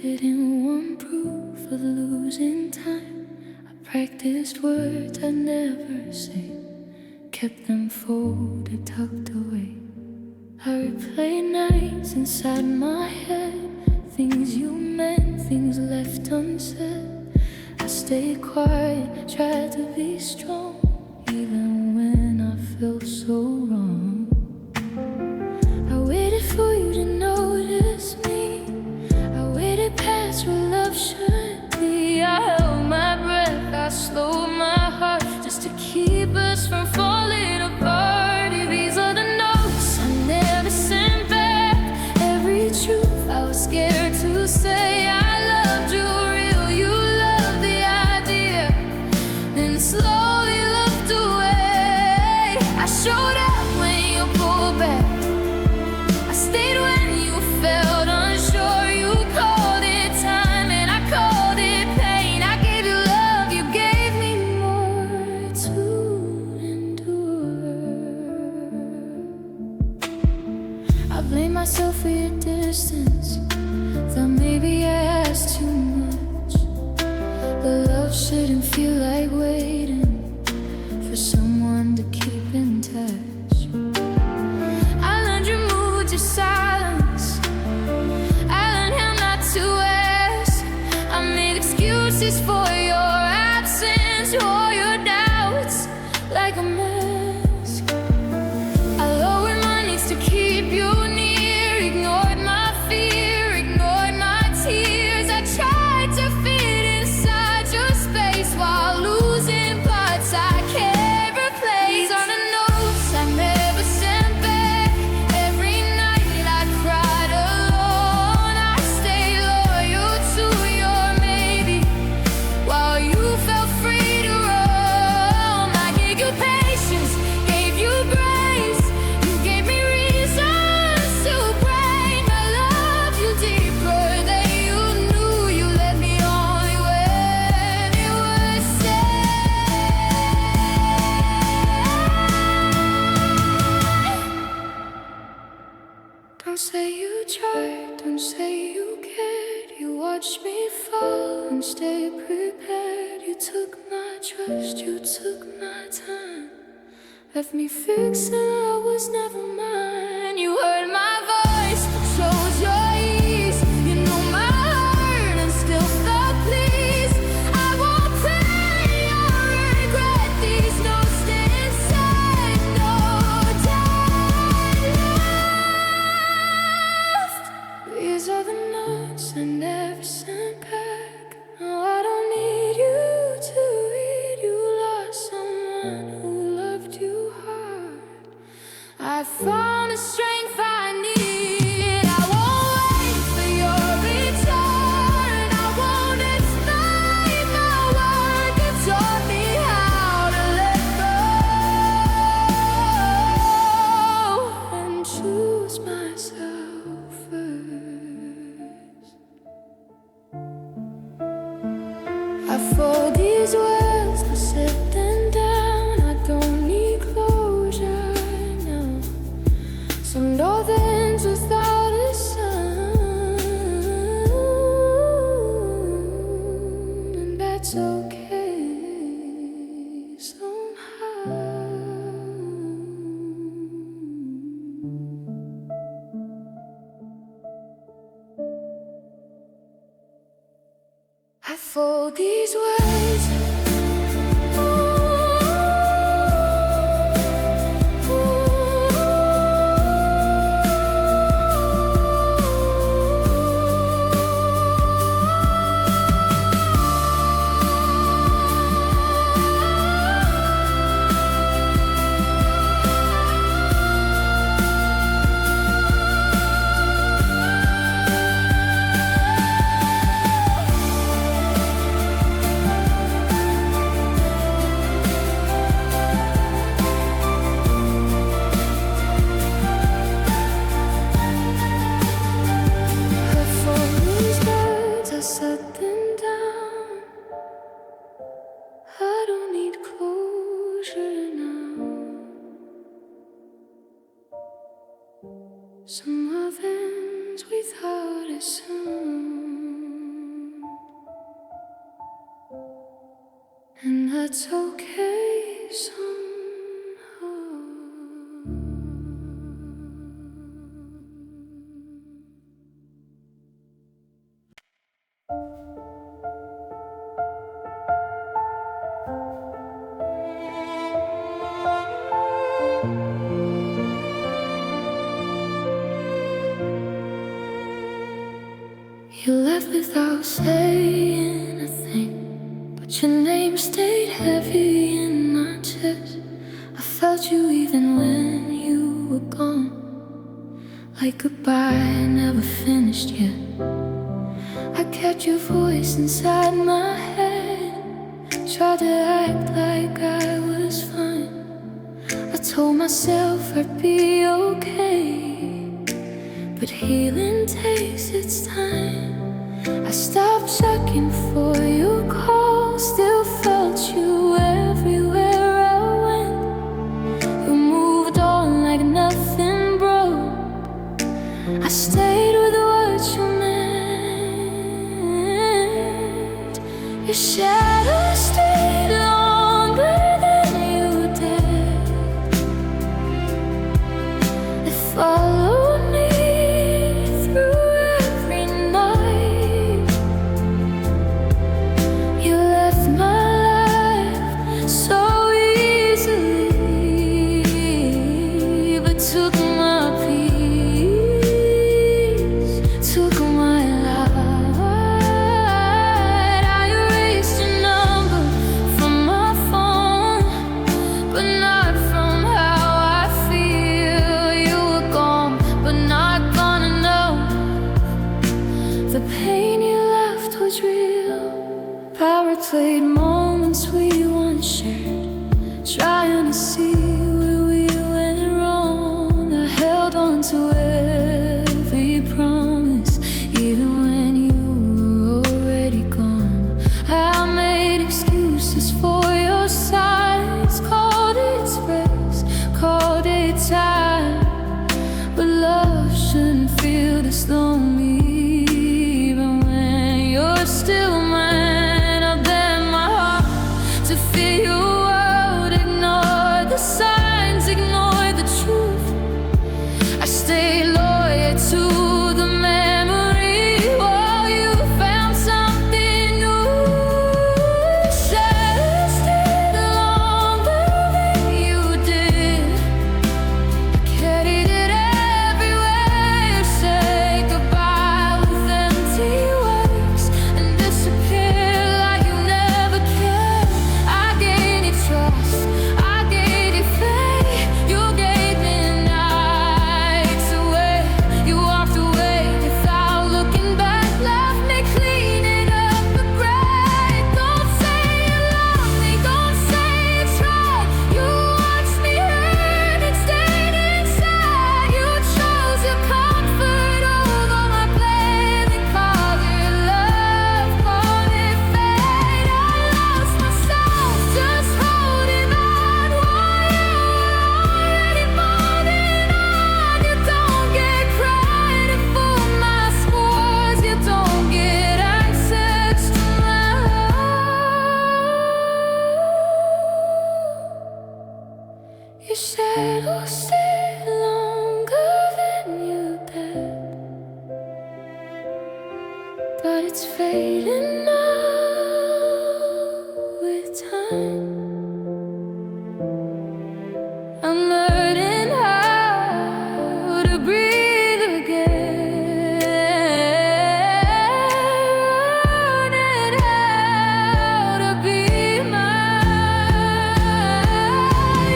didn't want proof of losing time. I practiced words I'd never say, kept them folded, tucked away. I replay nights inside my head, things you meant, things left unsaid. I stayed quiet, tried to be strong, even when I felt so wrong. I waited for you to notice me, I waited past where love should be. I held my breath, I slowed my heart, just to keep us from falling apart. These are the notes I never sent back, every truth I was scared to say. I loved you real, you loved the idea, then slowly looked away. I showed up when you pulled back, I stayed when you felt unsure. You called it time and I called it pain. I gave you love, you gave me more to endure. I blame myself for your distance, thought maybe I asked too much, but love shouldn't feel like waiting for someone to keep in touch. I learned your mood, your silence, I learned how not to ask. I made excuses for your absence, or your doubts, like a mask. I lowered my needs to keep you near, ignored my fear, ignored my tears. I tried to fit inside your space while losing parts I can't replace. On the notes I never sent back, every night I cried alone. I stayed loyal to your maybe, while you felt free to roam. I gave you patience, gave you grace, you gave me reasons to break. I love you deeper than you knew. You let me only when it was safe. Don't say you tried, don't say you cared. You watched me fall and stayed prepared. You took my trust, you took my time, left me fixing I was never mine. You heard my voice, chose your ease. You knew my heart and still felt pleased. I won't play or regret these notes inside. No time left. These are the notes I never sent back. No, I don't need you to read. You lost someone who loved you hard. I found the strength I need. I won't wait for your return. I won't explain my work. You taught me how to let go and choose myself first. I fold these words, I set them down. I don't need closure now. Some love ends without a sound, and that's okay somehow. I fold these words. I fold these words, I set them down. I don't need closure now. Some love ends without a sound. it's okay somehow. You left without saying a thing, but your name stayed heavy in my chest. I felt you even when you were gone, like goodbye never finished yet. I kept your voice inside my head, tried to act like I was fine. I told myself I'd be okay, but healing takes its time. I stopped checking for your call, still felt you everywhere I went. You moved on like nothing broke. I stayed with what you meant. Your shadow stayed longer than you did. It followed me through every night. You left my life so easily, but took my peace, took my light. I erased your number from my phone, but not from how I feel. You were gone, but not gonna know the pain you left was real. Power played moments we once shared, trying to see where we went wrong. I held on to every promise, even when you were already gone. I made excuses for your silence, called it space, called it time. But love shouldn't feel this lonely, even when you're still mine. I'll bend my heart to feel your world, ignore the signs, ignore the truth. I stay loyal to the memory while you found something new. Shadows stayed longer than you did. I carried it everywhere. You say goodbye with empty words and disappear like you never cared. I gave you trust, I gave you faith. You gave me nights away. You walked away without looking back, left me cleaning up the grave. Don't say you love me, don't say you tried. You watched me hurt, it stayed inside. You chose your comfort over my blazing cause your love called it fate. I lost myself just holding on while you were already falling on. You don't get credit for my scars, you don't get access to my heart. Your shadow stayed longer than you did, but it's fading now with time. I'm learning how to breathe again, learning how to be mine.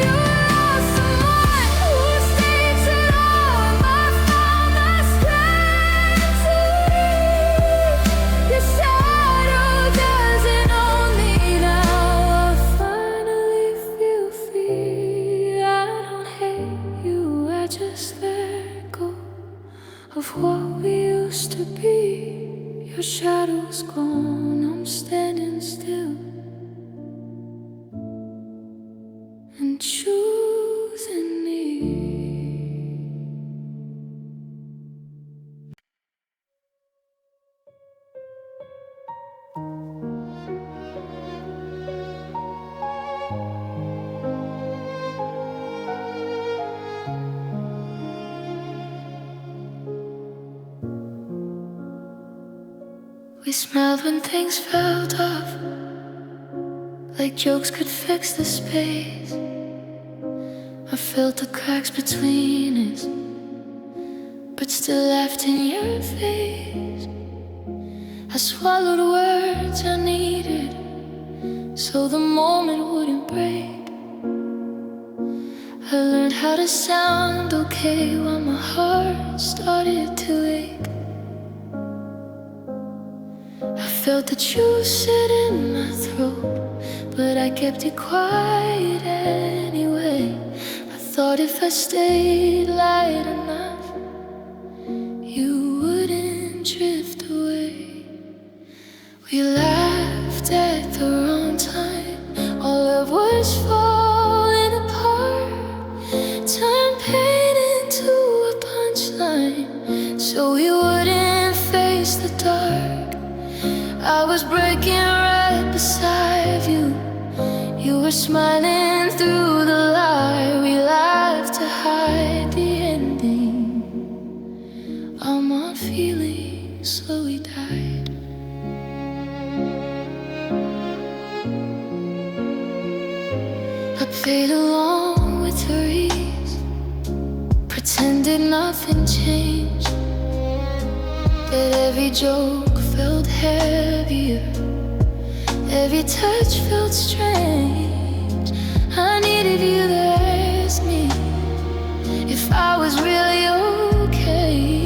You lost someone who stayed too long. I found the strength to leave. Your shadow doesn't own me now. I finally feel free. I don't hate you, I just let go of what we used to be. Your shadow's gone, I'm standing still and choosing me. We smiled when things felt off, like jokes could fix the space. I felt the cracks between us, but still laughed in your face. I swallowed words I needed, so the moment wouldn't break. I learned how to sound okay while my heart started to ache. I felt the truth sit in my throat, but I kept it quiet anyway. I thought if I stayed light enough, you wouldn't drift away. We laughed at the wrong time, all love was falling apart. Turned pain into a punchline, so we wouldn't face the dark. I was breaking right beside you. You were smiling through the lie. We laughed to hide the ending. All my feelings slowly died. I played along with her ease, pretended nothing changed, that every joke felt heavier, every touch felt strange. I needed you to ask me if I was really okay,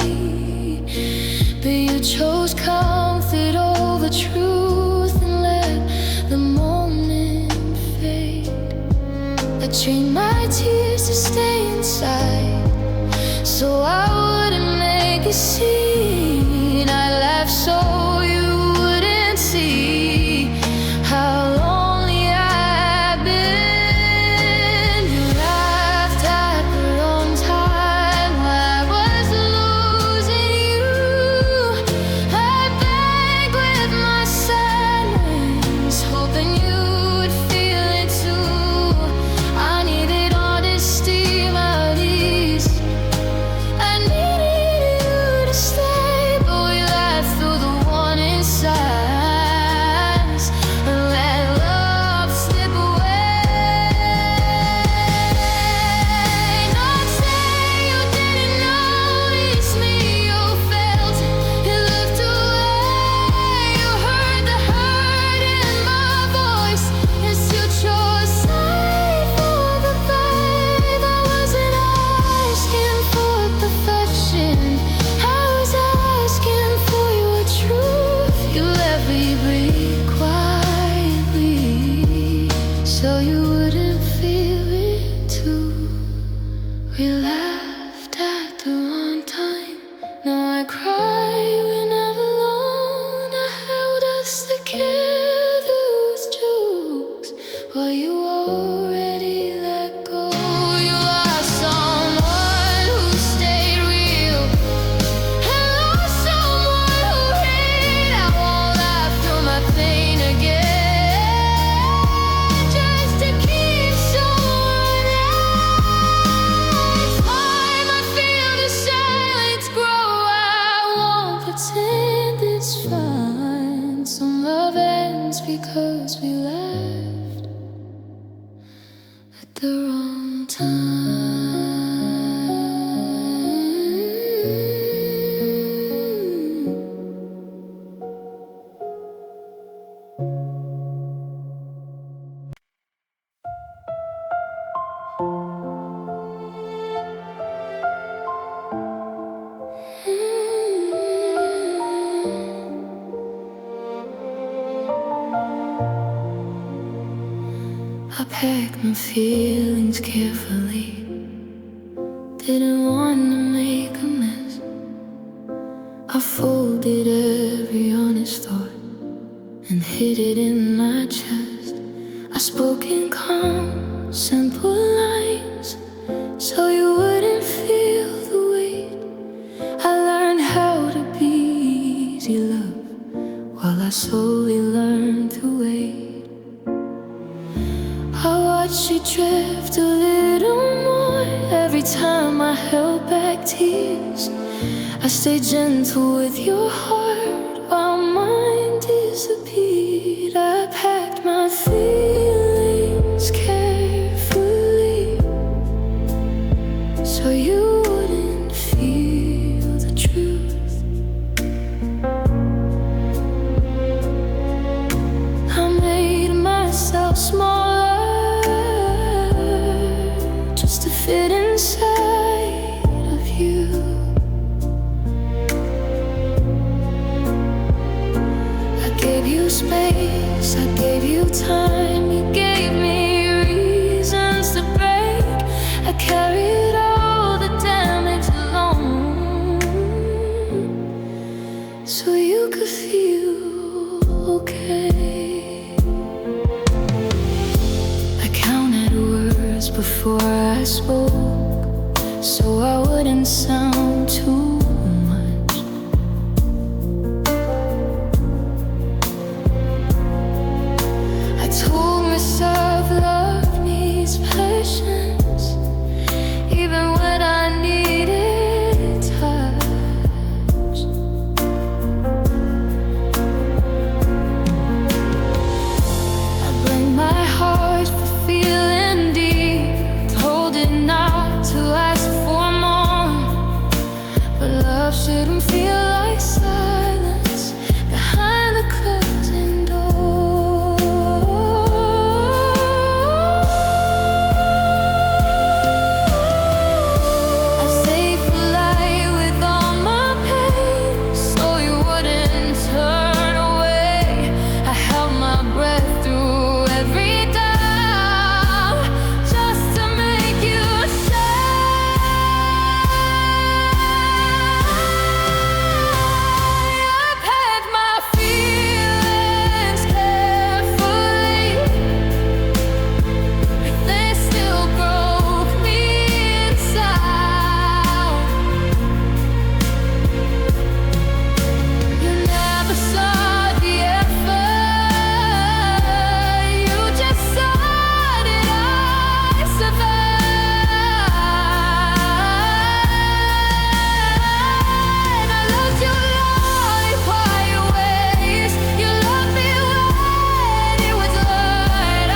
but you chose comfort over truth and let the moment fade. I trained my tears to stay inside, so I wouldn't make a scene. I laughed so you wouldn't see how lonely I've been. You laughed at the wrong time while I was losing you. I begged with my silence, hoping you'd feel it too. I needed honesty, my least. I needed you to stay, but we laughed through the warning signs and let love slip away. Not saying you didn't notice me, you felt it, you looked away. You heard the hurt in my voice. Yes, you chose safe over brave. I wasn't asking for perfection, I was asking for your truth. You let me breathe quietly, so you wouldn't feel it too. We laughed at the wrong time, now I cry when I'm alone. I held us together with jokes while you already let go. You lost someone who stayed real and lost someone who hid. I won't laugh through my pain again, just to keep someone else. Time I feel the silence grow. I won't pretend it's fine. Some love ends because we laughed at the wrong time. I packed my feelings carefully, didn't want to make a mess. I folded every honest thought and hid it in my chest. I spoke in calm, simple lines, so you wouldn't feel the weight. I learned how to be easy, love, while I slowly learned to wait. I watched you drift a little more every time I held back tears. I stayed gentle with your heart while mine disappeared. I packed my feelings carefully so you wouldn't feel the truth. I made myself smaller just to fit inside of you. I gave you space, I gave you time, you gave me reasons to break. I carried all the damage alone so you could feel okay. I counted words before I spoke so I wouldn't sound too much. I told myself love needs patience, even when I needed touch. I blame my heart for feeling deep, told it not to ask for more. But love shouldn't feel like silence behind the closing door. I stayed polite with all my pain so you wouldn't turn away. I held my breath through every doubt just to make you stay. I packed my feelings carefully, they still broke me inside. You never saw the effort, you just saw that I survived. I loved you long in quiet ways. You loved me when it was light. I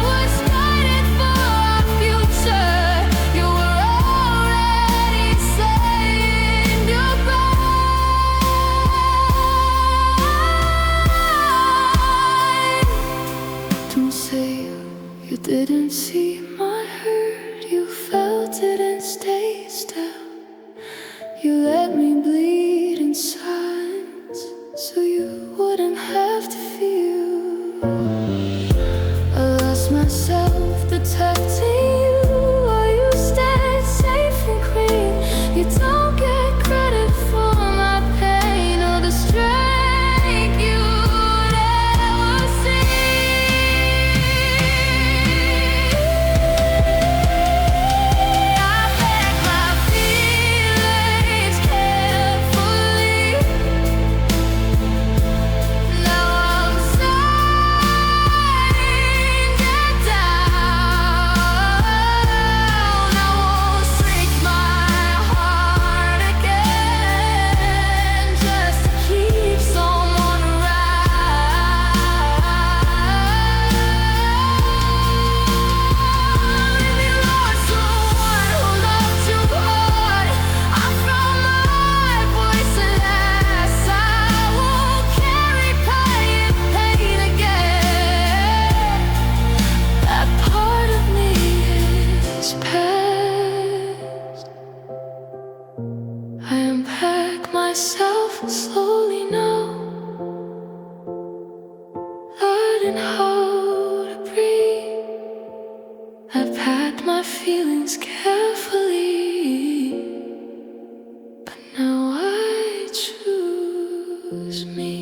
was fighting for our future. You were already saying goodbye. Don't say you didn't see my hurt. You felt it and stayed still. You let me bleed in silence so you wouldn't have to feel. I lost myself protecting you while you stayed safe and clean. You don't get credit for my pain or the strength you'd ever see. I packed my feelings carefully. Now I'm sliding down. I won't break my heart again just to keep someone around. If you lost someone who loved you hard, I found my voice less. I won't carry pain again. That part of me is past. I unpack myself slowly now, learning how to breathe. I packed my feelings carefully, but now I choose me.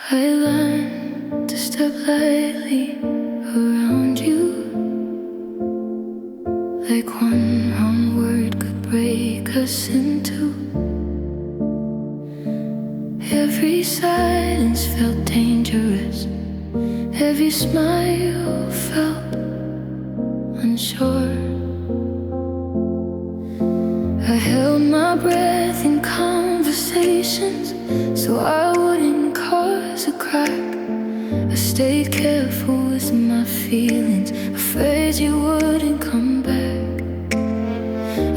I learned to step lightly around you, like one wrong word could break us in two. Every silence felt dangerous, every smile felt unsure. breath in conversations so I wouldn't cause a crack. I stayed careful with my feelings, afraid you wouldn't come back.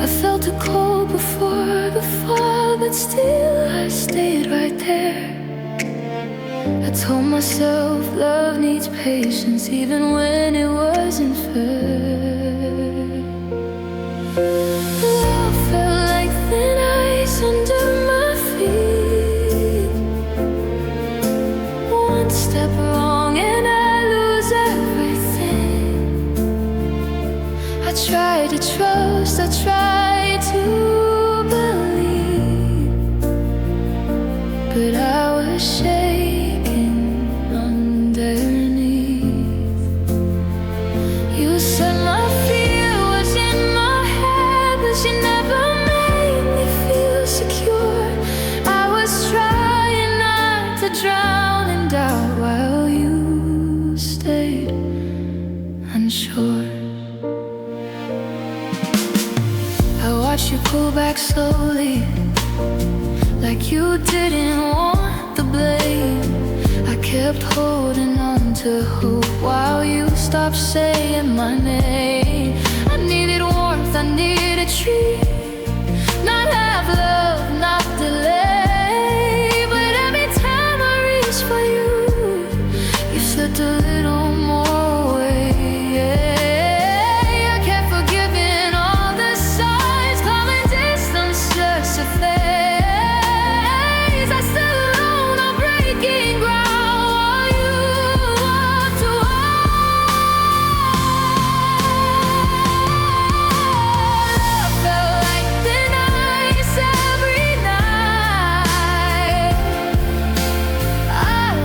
I felt a cold before the fall, but still I stayed right there. I told myself love needs patience, even when it wasn't fair. Love felt like thin ice under my feet. One step wrong and I lose everything. I tried to trust, I tried to believe, but I was shaking underneath. You said my fear was in my head, but you never made me feel secure. I was trying not to drown in doubt while you stayed unsure. I watched you pull back slowly, like you didn't want the blame. I kept holding on to hope while you stopped saying my name. I needed warmth, I needed treat, not have love, not delay. But every time I reached for you, you slipped a little more away. I kept forgiving all the signs, calling distance just a phase. I stood alone on breaking ground while you walked away. Love felt like thin ice every night. I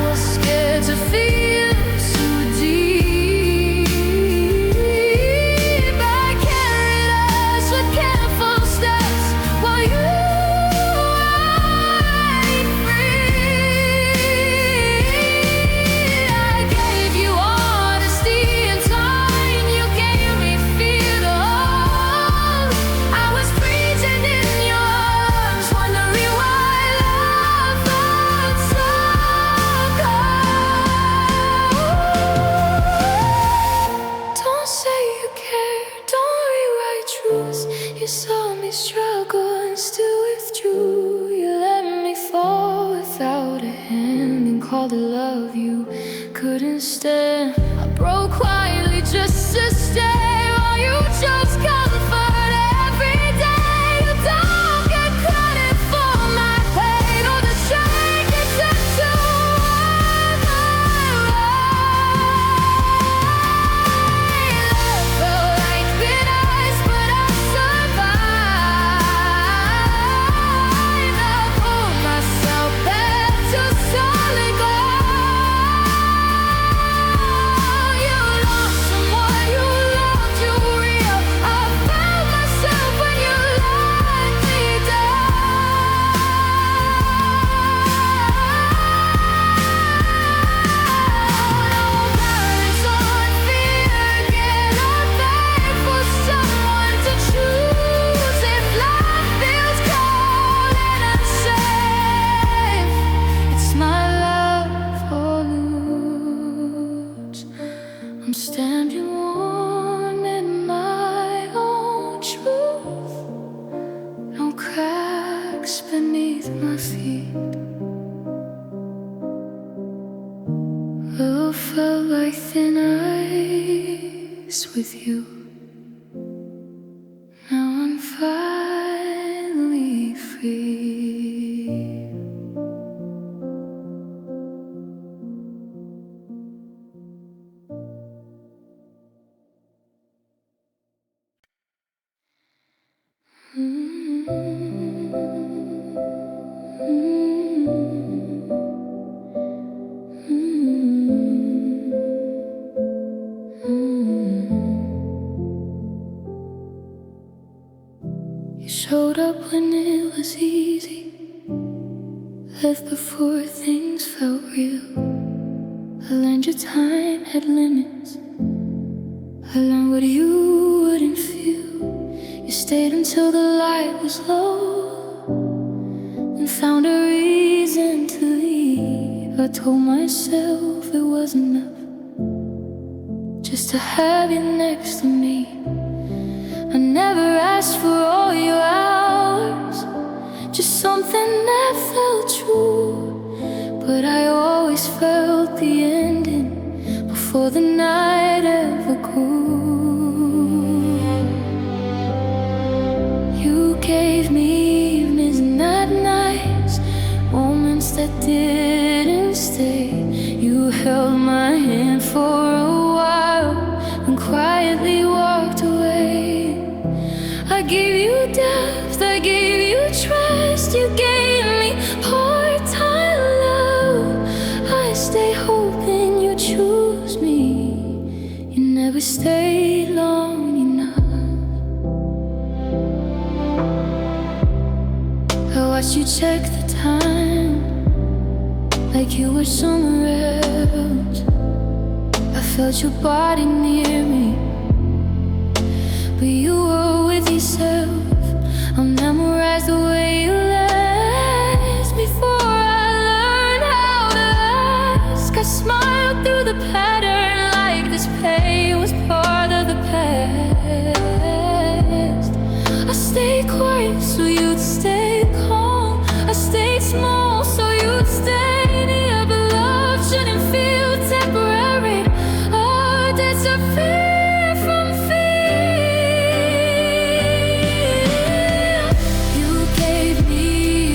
was scared to feel too deep. I carried us with careful steps while you ride free. I gave you honesty and time, you gave me fear to hold. I was freezing in your arms, wondering why love felt so cold. Don't say you care, don't rewrite truth. You saw me struggle and still withdrew. You let me fall without a hand and called it love you couldn't stand. I broke quietly just to stay while you chose comfort every day. You don't get credit for my pain or the strength it took to win my way. Love felt like thin ice, but I survived. I pulled myself back to solid ground. You lost someone you loved, you real. I found myself when you let me down. No balance on fear again. I'm thankful someone to choose if life feels cold and unsafe. It's my love or lose. I'm standing warm in my own truth. No cracks beneath my feet. Love felt like thin ice with you. Now I'm finally free. You showed up when it was easy, left before things felt real. I learned your time had limits. I learned what you wouldn't feel. You stayed until the light was low. I told myself it was enough just to have you next to me. I never asked for all your hours, just something that felt true. But I always felt the ending before the night ever grew. You gave me evenings, not nights, moments that didn't stay. You held my hand for a while and quietly walked away. I gave you depth, I gave you trust, you gave me part-time love. I stay hoping you choose me. You never stayed long enough. I watched you check the time like you were somewhere else. I felt your body near me, but you were with yourself. I'll memorize the way you last before I learned how to ask. I smiled through the pattern like this pain was part of the past. I stayed quiet so you'd stay calm. I stayed small so you'd stay near. But love shouldn't feel temporary or disappear from fear. You gave me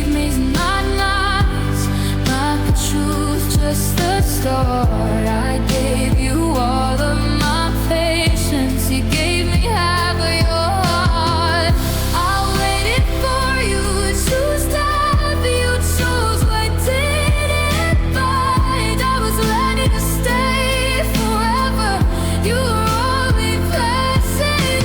evenings, not nights, not the truth, just the start. I gave you all of my patience, you gave me half of your heart. I waited for you to stop, you chose what didn't bite. I was ready to stay forever, you were only passing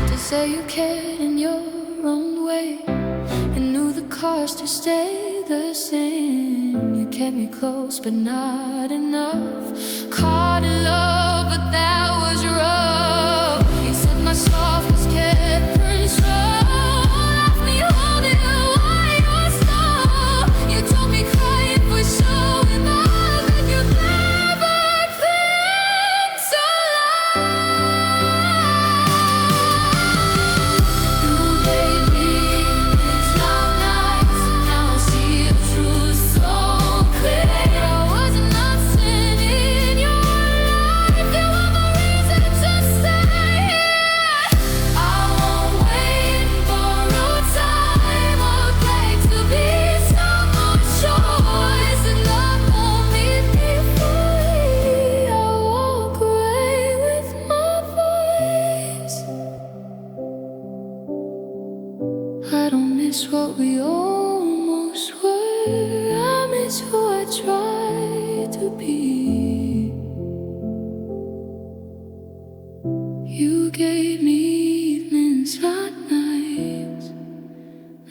to say you cared in your own way. You knew the cost to stay the same. You kept me close but not enough. Caught in love but that was rough. You said my softness kept control. Left me holding while you were slow. You told me crying for showing love, and you've never been so low. You gave me evenings, not nights. Now I see the truth so clear. I was nothing in your life. You were my reason to stay here. I won't wait and borrow time or beg to be someone's choice. And love won't meet me fully. I walk away with my voice. I don't miss what we almost were. I miss who I tried to be. You gave me evenings, not nights.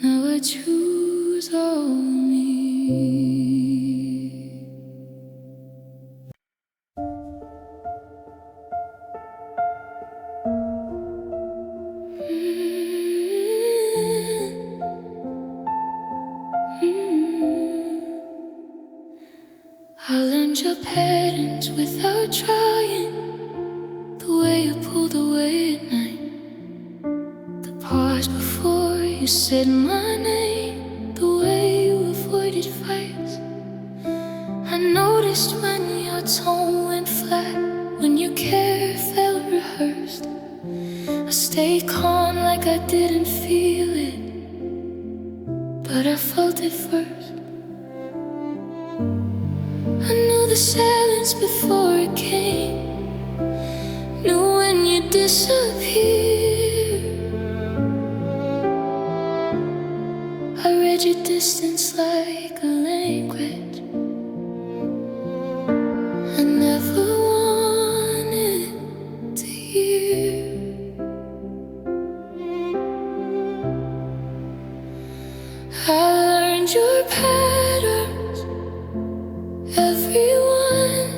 Now I choose all me. I learned your patterns without trying. The way you pulled away at night, the pause before you said my name, the way you avoided fights. I noticed when your tone went flat, when your care felt rehearsed. I stayed calm like I didn't feel it, but I felt it first. I knew the silence before it came, knew when you disappeared. I read your distance like a language I never wanted to hear. I learned your patterns, everyone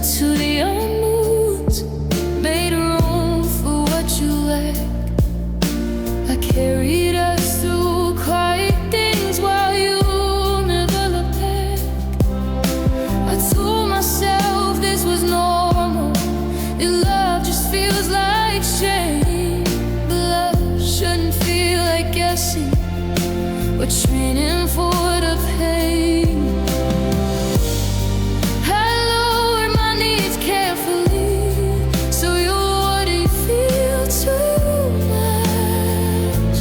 to the old moods, made room for what you lack. I carried us through quiet things while you never looked back. I told myself this was normal, that love just feels like shame. But love shouldn't feel like guessing, we're training for the pain. I lowered my needs carefully, so you wouldn't feel too much.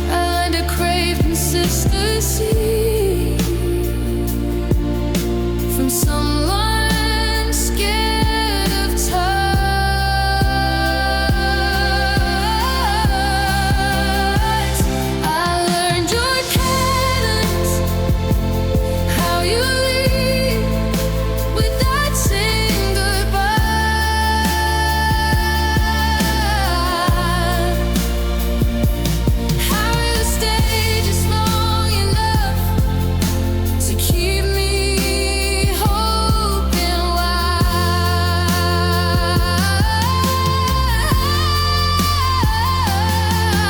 I learned to crave consistency from someone scared of touch. I learned your cadence, how you leave without saying goodbye, how you stay just long enough to keep me hoping.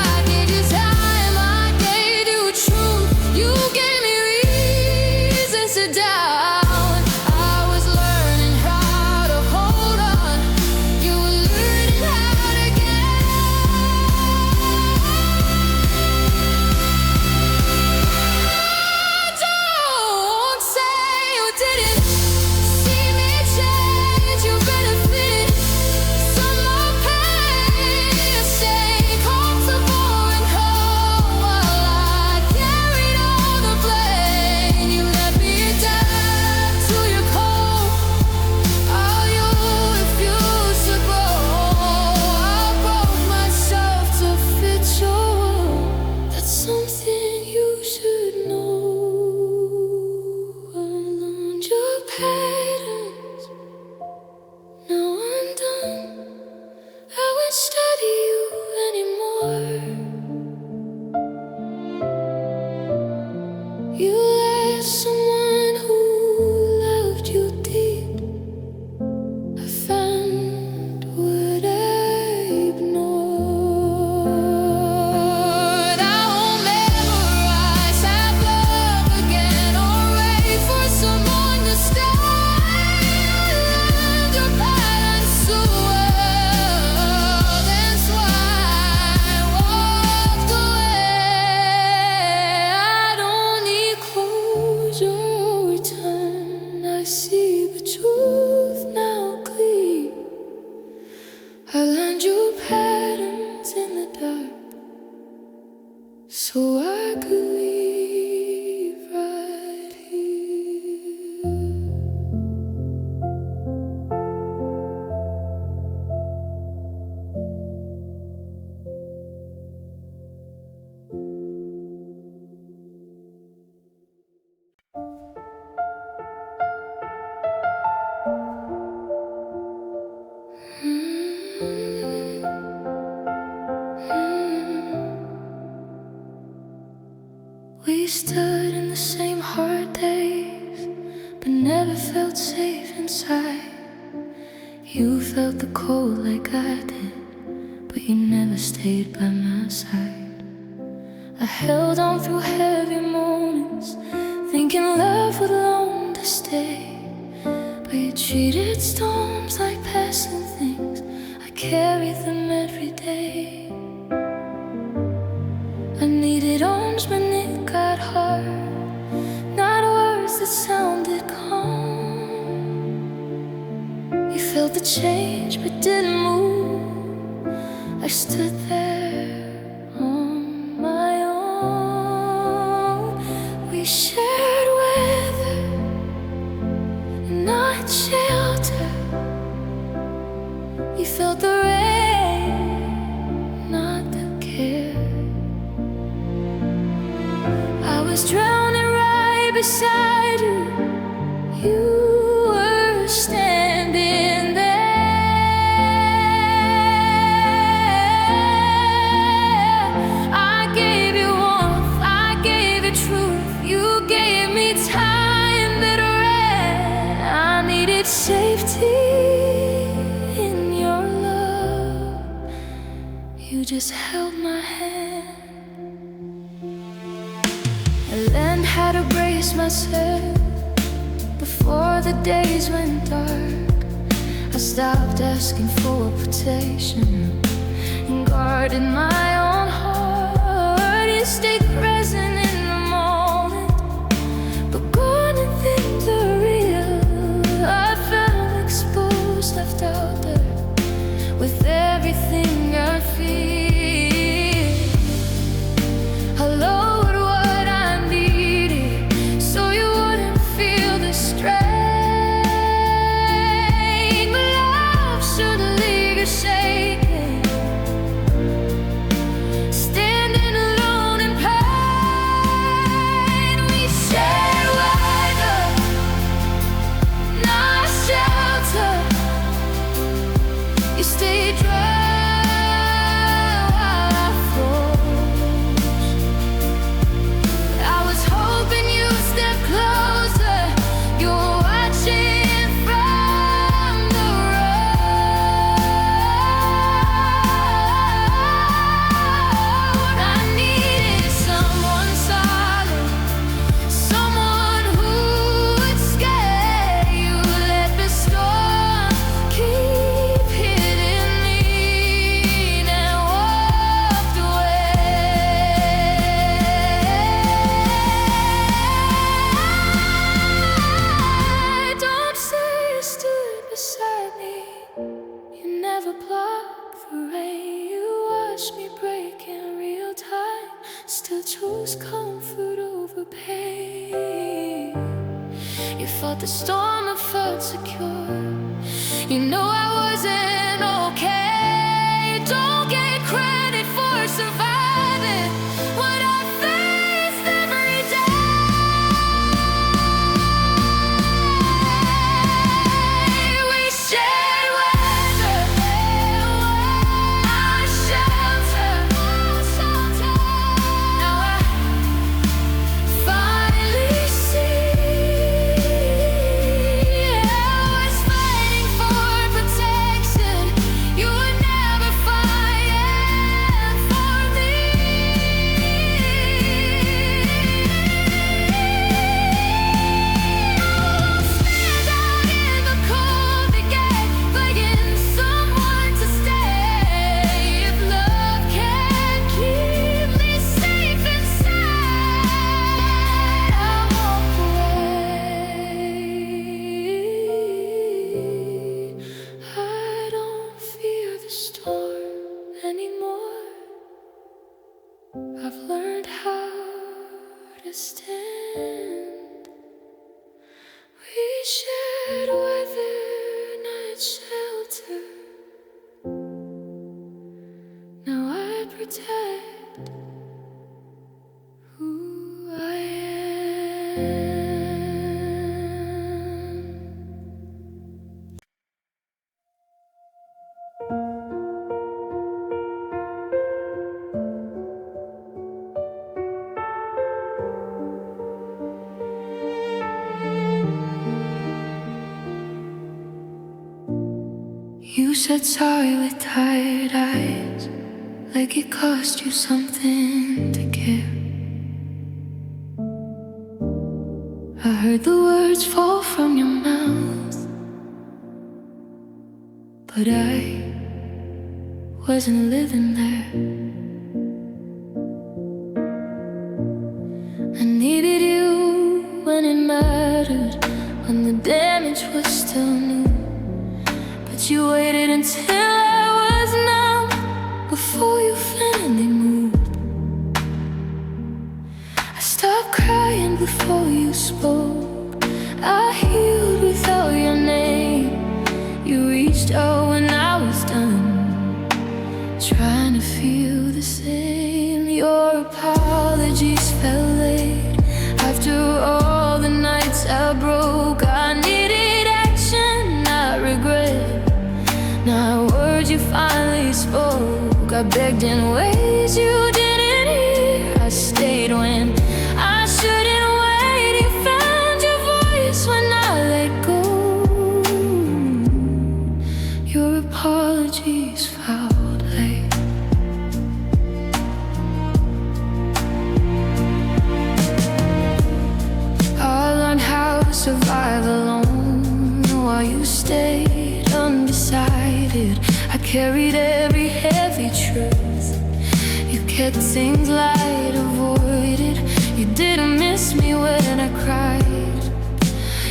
I gave you time, I gave you truth, you gave me reasons to doubt. I was learning how to hold on, you were learning how to get out. Don't say you didn't see me change, you benefited some more pain. Stay comfortable and cold while I carried all the blame. You let me down to your cold, all you refused to grow. I broke myself to fit your world. That's something you should know. I learned your patterns, now I'm done. I won't study you anymore. You lost someone who loved you deep. I found what I ignored. I won't memorize, have love again, or wait for someone to stay. I learned your patterns so well, that's why I walked away. I don't need closure or return, I see the truth now clear. I learned your patterns in the dark, so I could leave right here. We stood in the same hard days, but never felt safe inside. You felt the cold like I did, but you never stayed by my side. I held on through heavy moments, thinking love would long to stay. But you treated storms like passing things, I carried them every day. I needed arms when it got hard, not words that sounded calm. You felt the change but didn't move, I stood there on my own. We shared weather and not shelter. You felt the rain, not the care. I was drowning right beside you, you were standing there. I gave you warmth, I gave you truth, you gave me time that ran had to brace myself before the days went dark. I stopped asking for protection and guarded my own heart. You stayed present in the moment, but gone and then the real. I felt exposed, left out there with everything I feel. I lowered what I needed so you wouldn't feel the strain. But love shouldn't leave you shaking, standing alone in pain. We shared weather, not shelter. You stayed dry while I froze. I was hoping you'd step closer. You were watching from the road. I needed someone solid, someone who would scare you. Let the storm keep hitting me, and walked away. Don't say you stood beside me. You never blocked the rain. You watched me break in real time, still chose comfort over pain. You fought the storm and felt secure. You know I wasn't okay. Don't get credit for surviving what I faced every day. We shared weather, our shelter. Now I finally see I was fighting for protection. You were never fighting for me. Stand out in the cold again, begging someone to stay. If love can't keep me safe inside, I'll walk away. I don't fear the storm anymore. I've learned how to stand. We shared weather, night shelter. Now I protect who I am. You said sorry with tired eyes, like it cost you something to care. I heard the words fall from your mouth, but I wasn't living there. I needed you when it mattered, when the damage was still new. But you waited until I was numb before you finally moved. I stopped crying before you spoke. I healed without your name. You reached out when I was done, trying to feel the same. Your apologies fell late after all the nights I broke. I needed action, not regret, not words you finally spoke. I begged in ways you didn't hear. I stayed when I shouldn't wait. You found your voice when I let go. Your carried every heavy truth. You kept things light, avoided. You didn't miss me when I cried.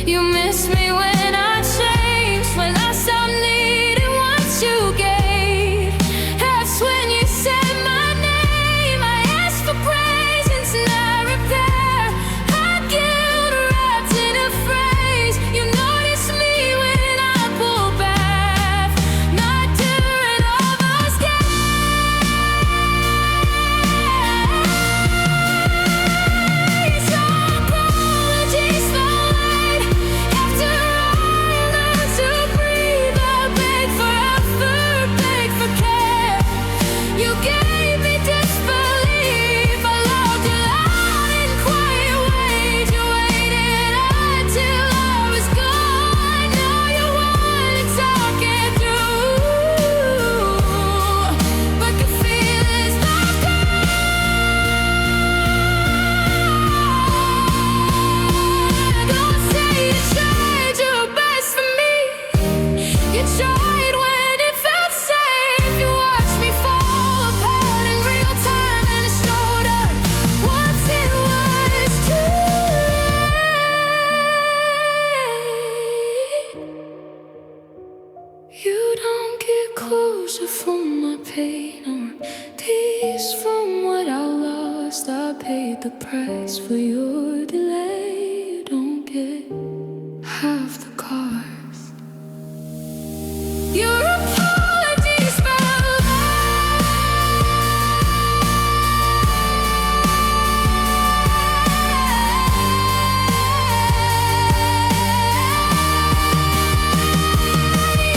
You missed me when I changed, when I stopped needing what you gave. That's when you said my name. I asked for presents, not repair. I guilt wrapped in a phrase. You noticed me when I pulled back, not during all those days. So apologies for late. After all, I learned to breathe. I begged for effort, begged for care. You gave me disbelief. I loved you loud in quiet ways. You waited until I was gone. Now you want to talk it through, but the feeling's not gone. Don't say you tried your best for me. You tried when it felt safe. You watched me fall apart in real time, and it showed up once it was too late. You don't get closer from my pain or peace from what I lost. I paid the price for your delay. You don't get half the cost. Your apologies felt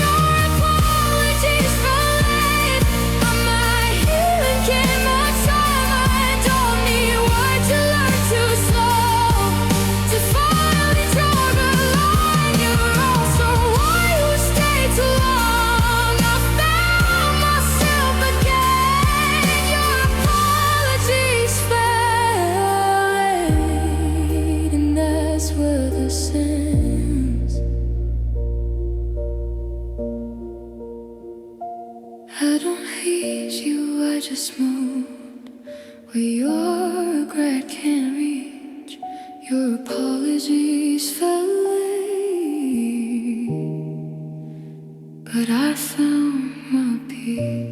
Your apologies for late, but my healing came more time. I don't need words to learn too slow to finally draw the line. You're also why you stayed too long. I found myself again. Your apologies felt late, and that's where the sins. I don't hate you, I just moved where your regret can't reach. Your apologies felt late, but I found my peace.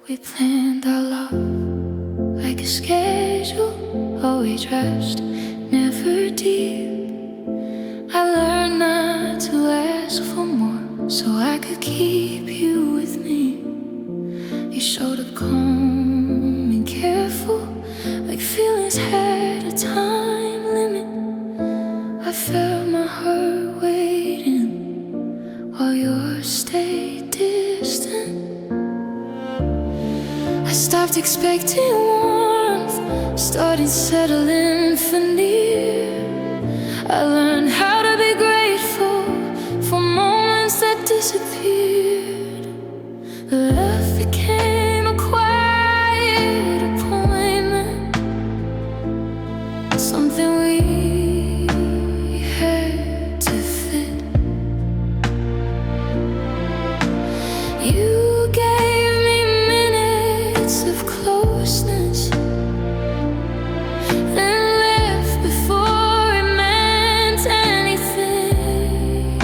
We planned our love like a schedule, always rushed, never deep. I learned not to ask for more, so I could keep you with me. You showed up calm and careful, like feelings had a time limit. I felt my heart waiting while yours stayed distant. I stopped expecting warmth, started settling for near. I learned how to be grateful for moments that disappeared. Love became a quiet appointment, something we had to fit. You gave me minutes of closeness, then left before it meant anything.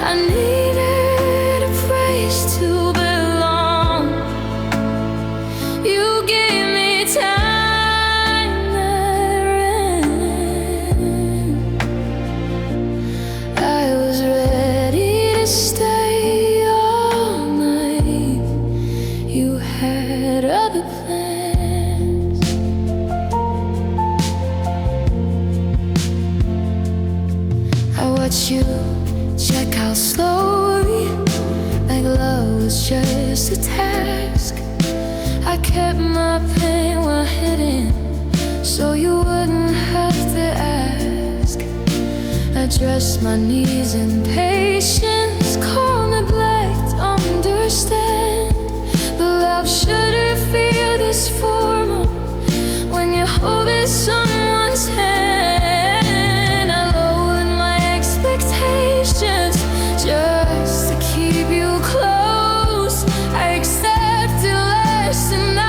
I needed a place to belong. You gave me time that ran. I was ready to stay all night. You had other plans. I watched you check out slowly, like love was just a task. I kept my pain well hidden, so you wouldn't have to ask. dress my knees in patience. Call neglect, understand. But love shouldn't feel this formal when you're holding someone's hand. I lowered my expectations just to keep you close. I accepted less than I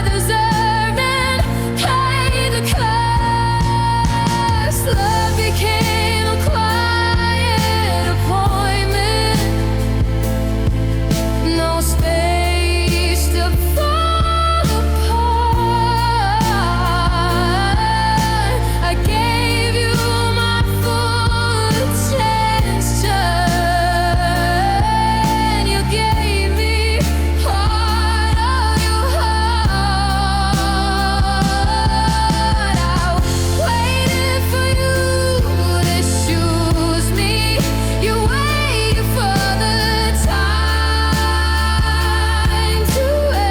deserved and paid the cost. Love became a quiet appointment, no space to fall apart. I gave you my full attention, you gave me part of your heart. I waited for you to choose me. You waited for the time to end.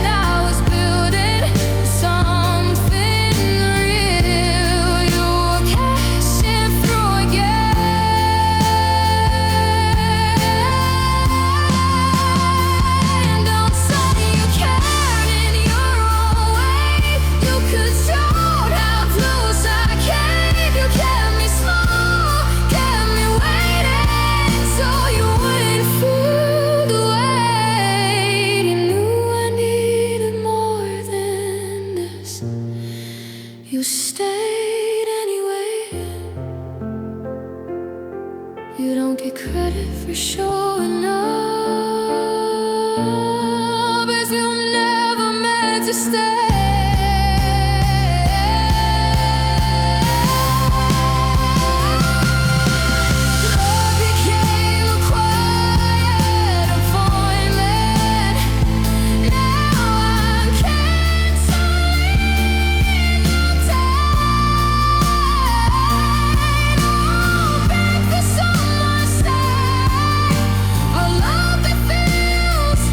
I was building something real. You were cashing through again. Don't say you cared in your own way. You controlled how close I came. You kept me small, kept me waiting, so you wouldn't feel the weight. You knew I needed more than this. You stayed anyway. You don't get credit for showing up, 'cause you never meant to stay. Love became a quiet appointment. Now I'm canceling the time. Back for someone stay. A love that feels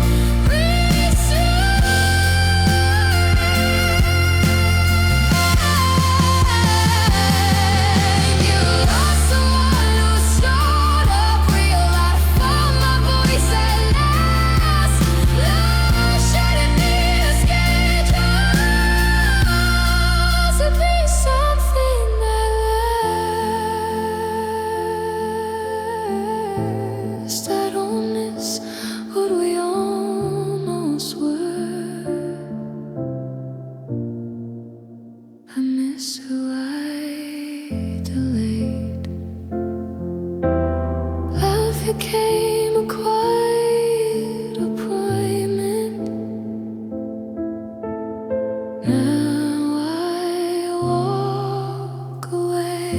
you lost someone who showed up real. I found my voice at last. Love shouldn't need a schedule to be something that lasts. I don't miss what we almost were. I miss who I delayed. Love became a quiet appointment. Now I walk away.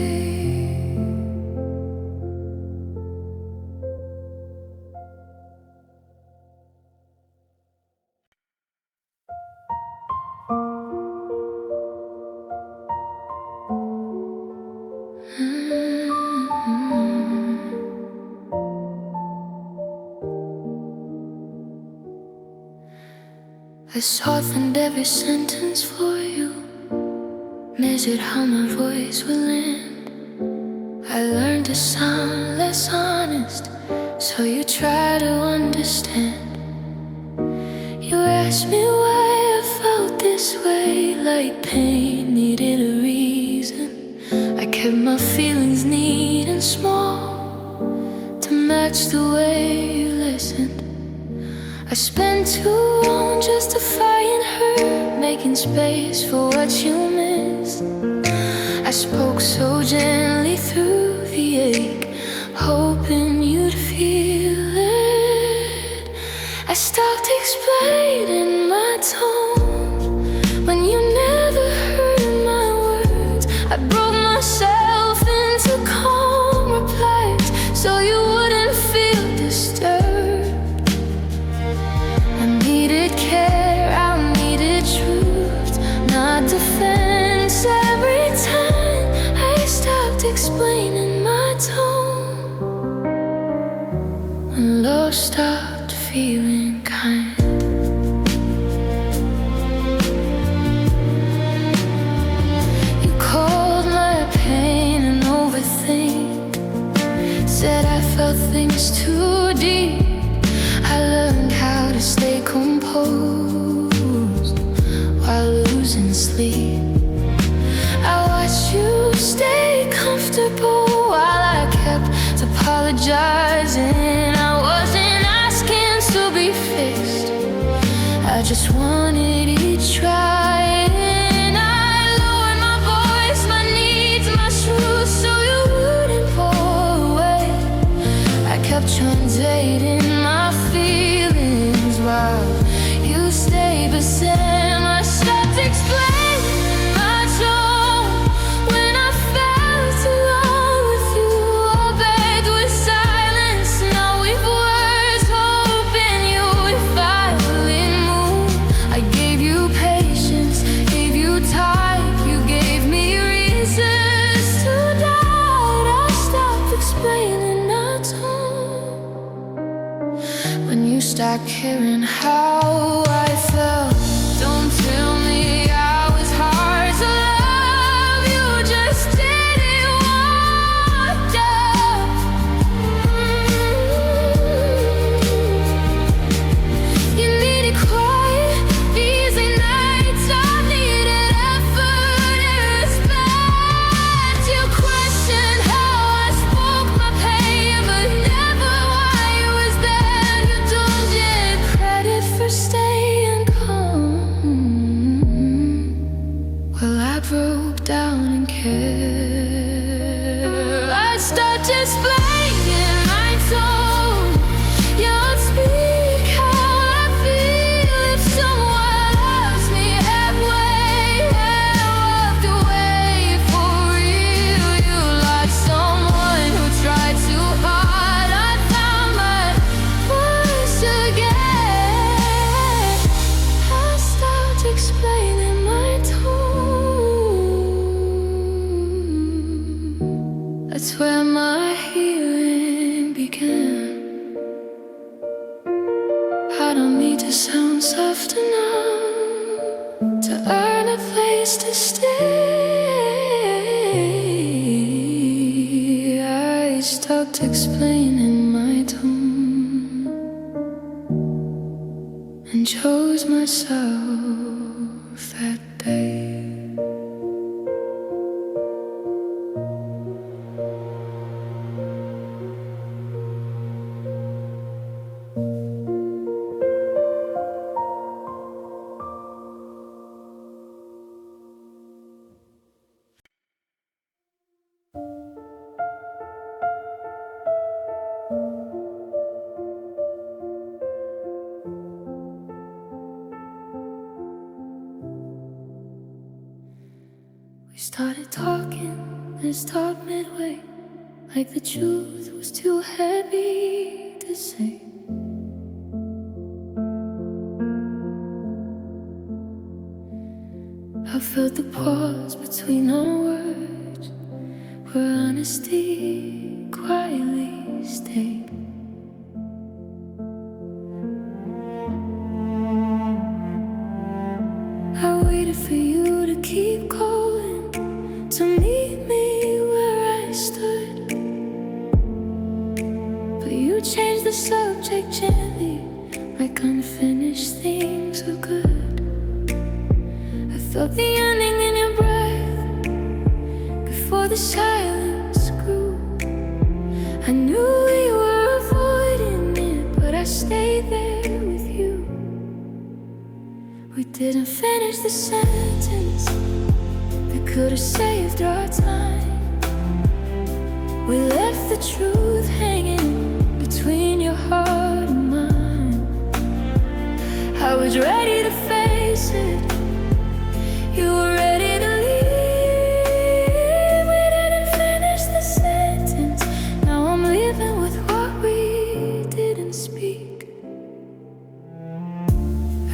I softened every sentence for you, measured how my voice would land. I learned to sound less honest, so you try to understand. You asked me why I felt this way, like pain needed a reason. I kept my feelings neat and small to match the way you listened. I spent too long justifying hurt, making space for what you missed. I spoke so gently through the ache, hoping you'd feel it. I stopped explaining my tone when you never heard my words. I broke myself into calm replies so you wouldn't feel disturbed. I needed care, I needed truth, not defense. Every time I stopped explaining my tone, when love stopped feeling kind. You called my was too deep. I learned how to stay composed while losing sleep. I watched you stay comfortable while I kept apologizing. I wasn't asking to be fixed, I just wanted each try. And I lowered my voice, my needs, my truth, so you wouldn't pull away. I kept translating my feelings while you stayed beside. I stopped explaining my tone when I felt alone with you. I begged with silence, now with words, hoping you would finally move. I gave you patience, gave you time, you gave me reasons to doubt. I stopped explaining my tone when you stopped caring how I felt. Don't tell me I was hard to love, you just didn't want up. You needed quiet, easy nights, I needed effort and respect. You questioned how I spoke my pain, but never why it was there. You don't get credit for staying calm. Well, I broke down and cared. I stopped explaining my tone. You don't speak how I feel. If someone loves me halfway and walked away for real, you like someone who tried too hard. I found my voice again. I stopped explaining my tone. That's where my healing began. I don't need to sound soft enough to earn a place to stay. I stopped explaining my tone and chose myself that day. We started talking, then stopped midway, like the truth was too heavy to say. I felt the pause between our words, where honesty quietly stayed. I waited for you to keep going, to meet me where I stood. But you changed the subject gently, like unfinished things were good. I felt the yearning in your breath before the silence grew. I knew we were avoiding it, but I stayed there with you. We didn't finish the sentence that could have saved our time. We left the truth hanging between your heart and mine. I was ready to face it, you were ready to leave. We didn't finish the sentence, now I'm living with what we didn't speak.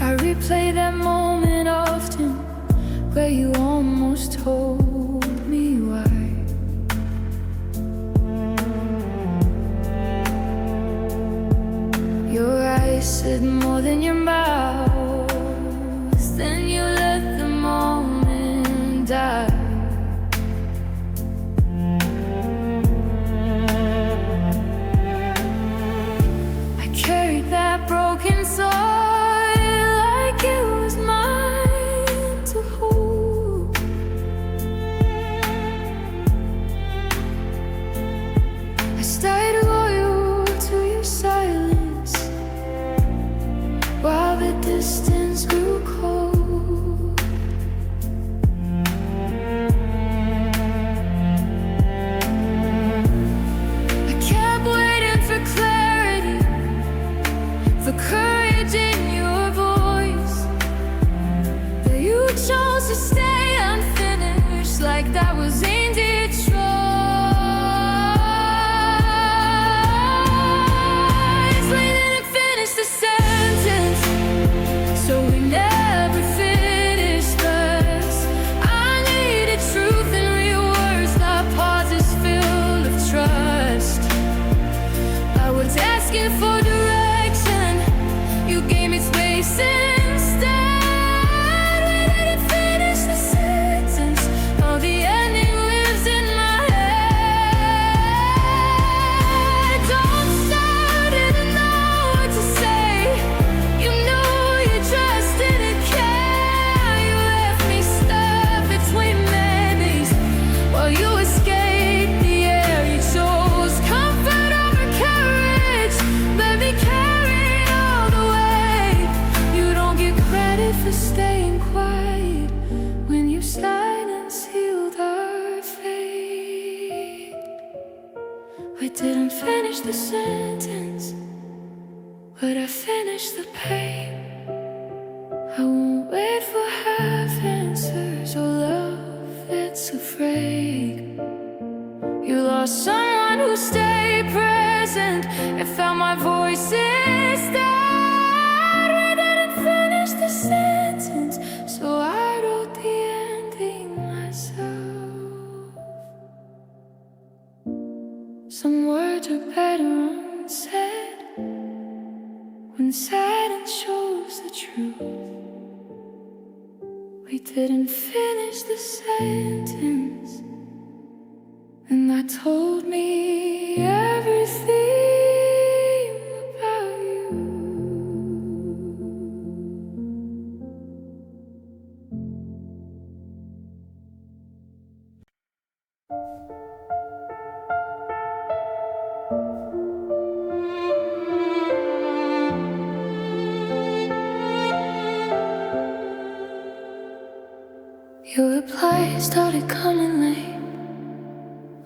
I replay that moment often, where you almost told me why. Your eyes said more than your mouth, then you let the moment die. and saw it like it was mine to hold. I stayed loyal to your silence while the distance grew cold. I kept waiting for clarity, for courage in your voice, but you chose to stay unfinished, like that was indeed choice. We didn't finish the sentence, so we never finished this. I needed truth and real words, not pauses filled of trust. I was asking for direction, you gave me space instead. We didn't finish the sentence, oh, the ending lives in my head. Don't start, didn't know what to say. You knew you just didn't care. You left me stuck between memories while you escaped the air. You chose comfort over courage, let me carry all the weight. You don't get credit for staying quiet when your silence healed our fate. We didn't finish the sentence, but I finished the pain. I won't wait for half answers or love that's afraid. You lost someone who stayed present and found my voice instead. We didn't finish the sentence, so I wrote the ending myself. Some words are better unsaid when silence shows the truth. We didn't finish the sentence, and that told me everything about you. Your reply started coming late,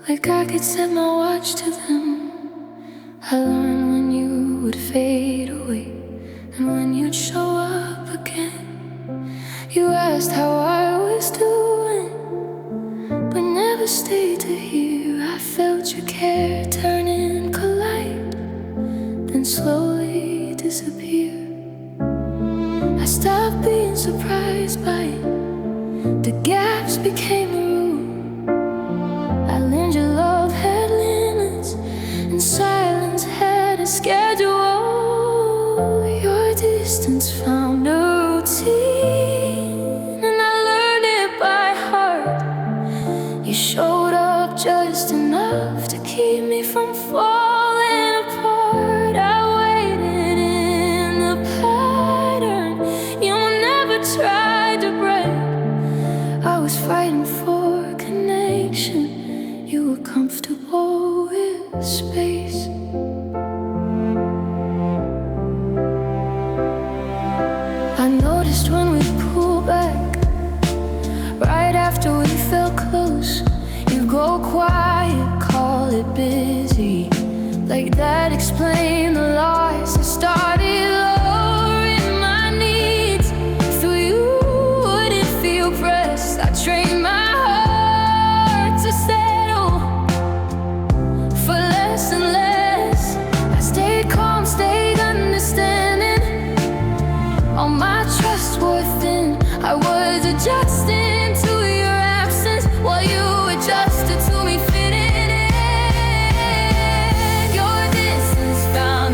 like I could set my watch to them. I learned when you would fade away and when you'd show up again. You asked how I was doing, but never stayed to hear. I felt your care turn and collide, then slowly disappear. I stopped being surprised by it, the gaps became a rule. I learned your love had limits and silence had a schedule. Your distance found a routine, and I learned it by heart. You showed up just enough to keep me from falling apart. I waited in the pattern you never tried to break. I was fighting for connection, you were comfortable with space. I noticed when we pulled back, right after we felt close, you go quiet, call it busy, like that explained the loss. I started lowering my needs so you wouldn't feel pressed. I trained my heart to settle for less and less. I stayed calm, stayed understanding, all my trust wore thin. I was adjusting to your absence while you adjusted to me fitting in. Your distance found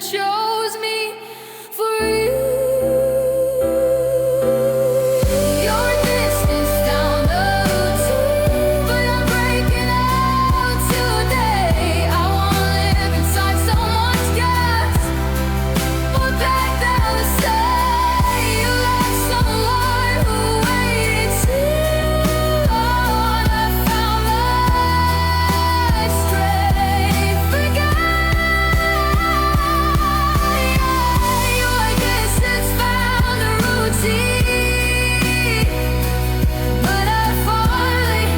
chose me for you. Your distance down the routine, but I'm breaking out today. I wanna live inside someone's guts, but back down to say you like someone who waited too long. I found my strength for your distance found the routine, but I finally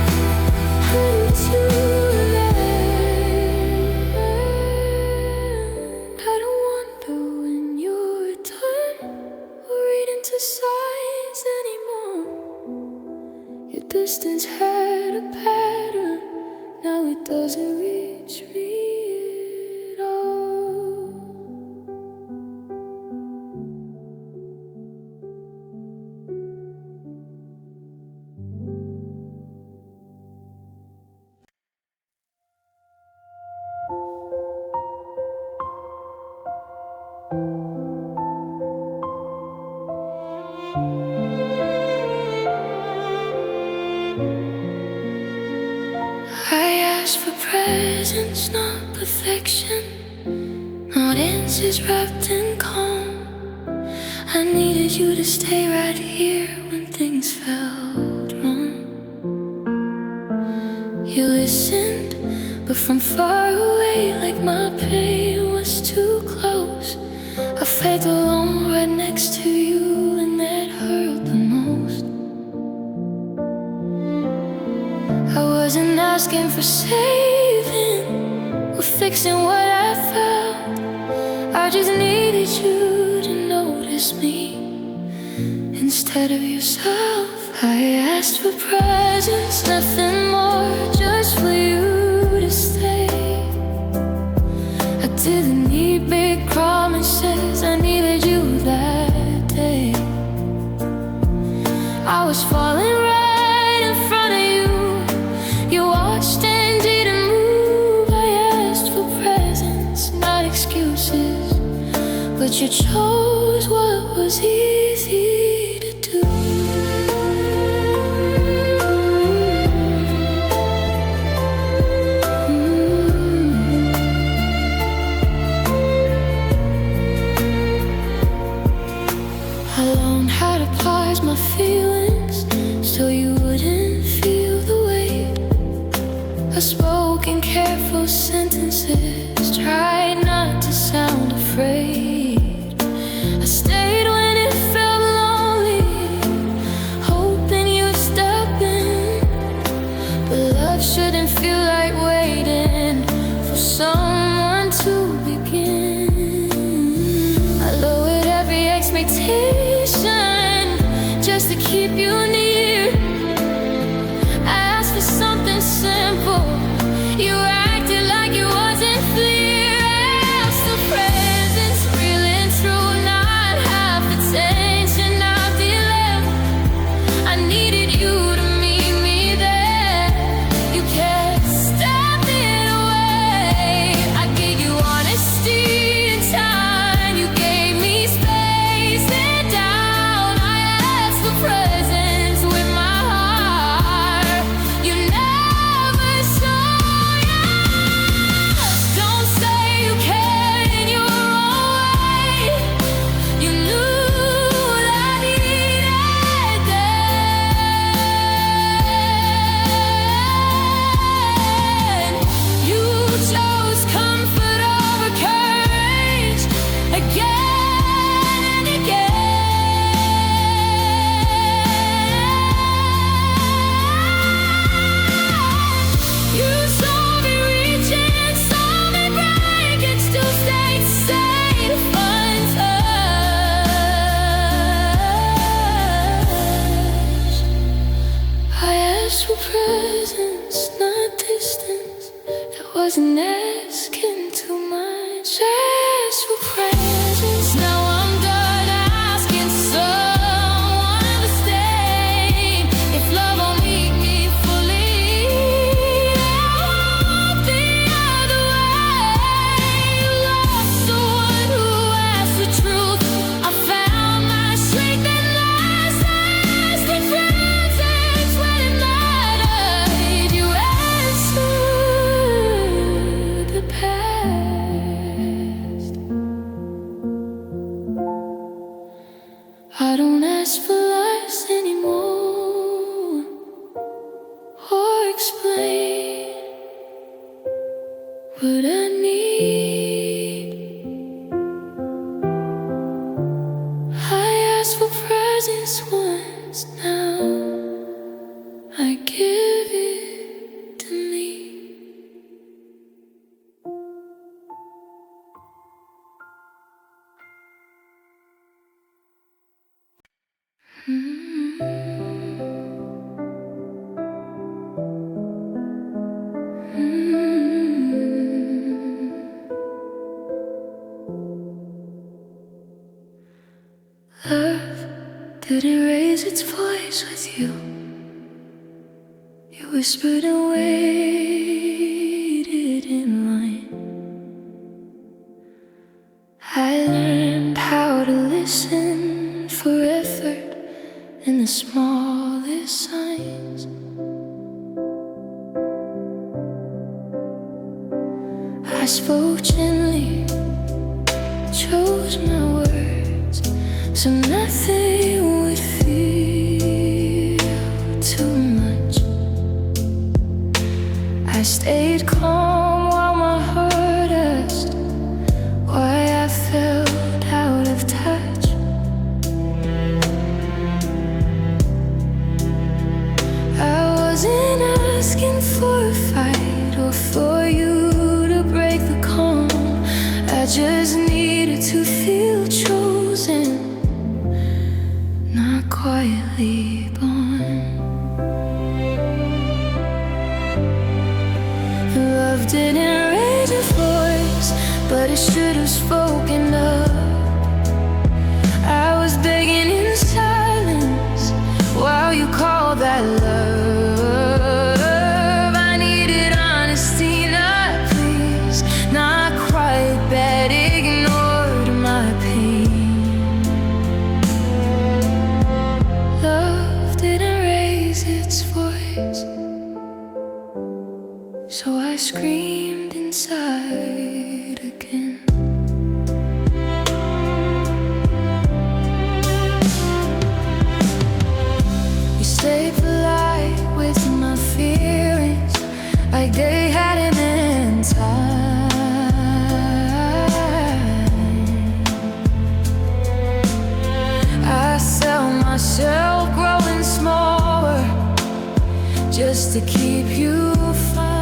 heard too late. I don't wonder when you're done or read into signs anymore. Your distance had a pattern, now it doesn't reach me at all. I asked for presence, not perfection, not answers wrapped in calm. I needed you to stay right here when things felt wrong. You listened, but from far away, like my pain was too close. I felt alone right next to you, and that hurt the most. I wasn't asking for saving or fixing what I felt. I just needed you to notice me instead of yourself. I asked for presence, nothing more, just for you to stay. I didn't need big promises, I needed you that day. I was falling right in front of you. You watched and didn't move. I asked for presence, not excuses, but you chose what was easy to do. I learned how to pause my feelings so you wouldn't feel the weight. I spoke in careful sentences, tried not to sound afraid. I stayed when it felt lonely, hoping you'd step in. But love shouldn't feel like waiting for someone to begin. I lowered every expectation just to keep you near. I asked for something simple, you acted like it wasn't clear. I asked for presence, real and true, not half attention, not the level. I needed you to meet me there. You kept stepping away. I gave you honesty and time. You gave me space and down. I asked for presence with my heart. You never saw us. Don't say you care in your own way. You knew what I needed then. You chose comfort over courage again and again. You saw me reaching, saw me break, and still stayed to find touch. I asked for presence, not distance. That wasn't asking too much. I asked for presence. Now I'm done asking someone to stay. If love will meet me fully, I won't the other way. You lost someone who asked for presents once, now I give it to me. Love didn't raise its voice with you. You whispered and waited in line. I learned how to listen for effort in the smallest signs. I spoke gently, chose my words, so nothing would feel too much. I stayed calm while my heart asked why I felt out of touch. I wasn't asking for a fight or for you to break the calm. I just needed to feel chosen, not quietly born. Love didn't raise a voice, but it should have spoken up. I was begging in silence while you called that love. I needed honesty, not please, not quite bad, ignored my pain. Love didn't raise its voice, so I screamed inside again. You stayed polite with my feelings, like they hadn't end time. I sell myself growing smaller just to keep you fine.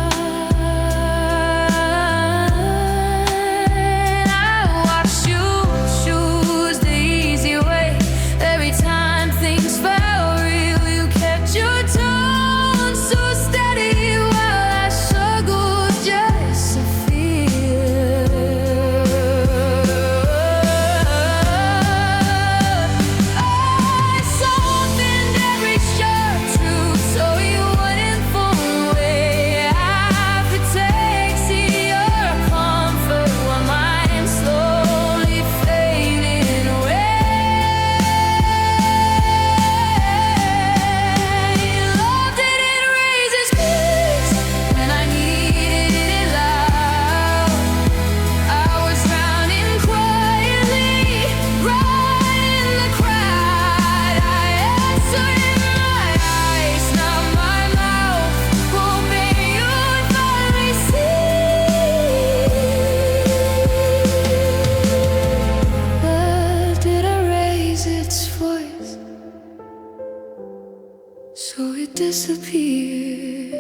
So it disappeared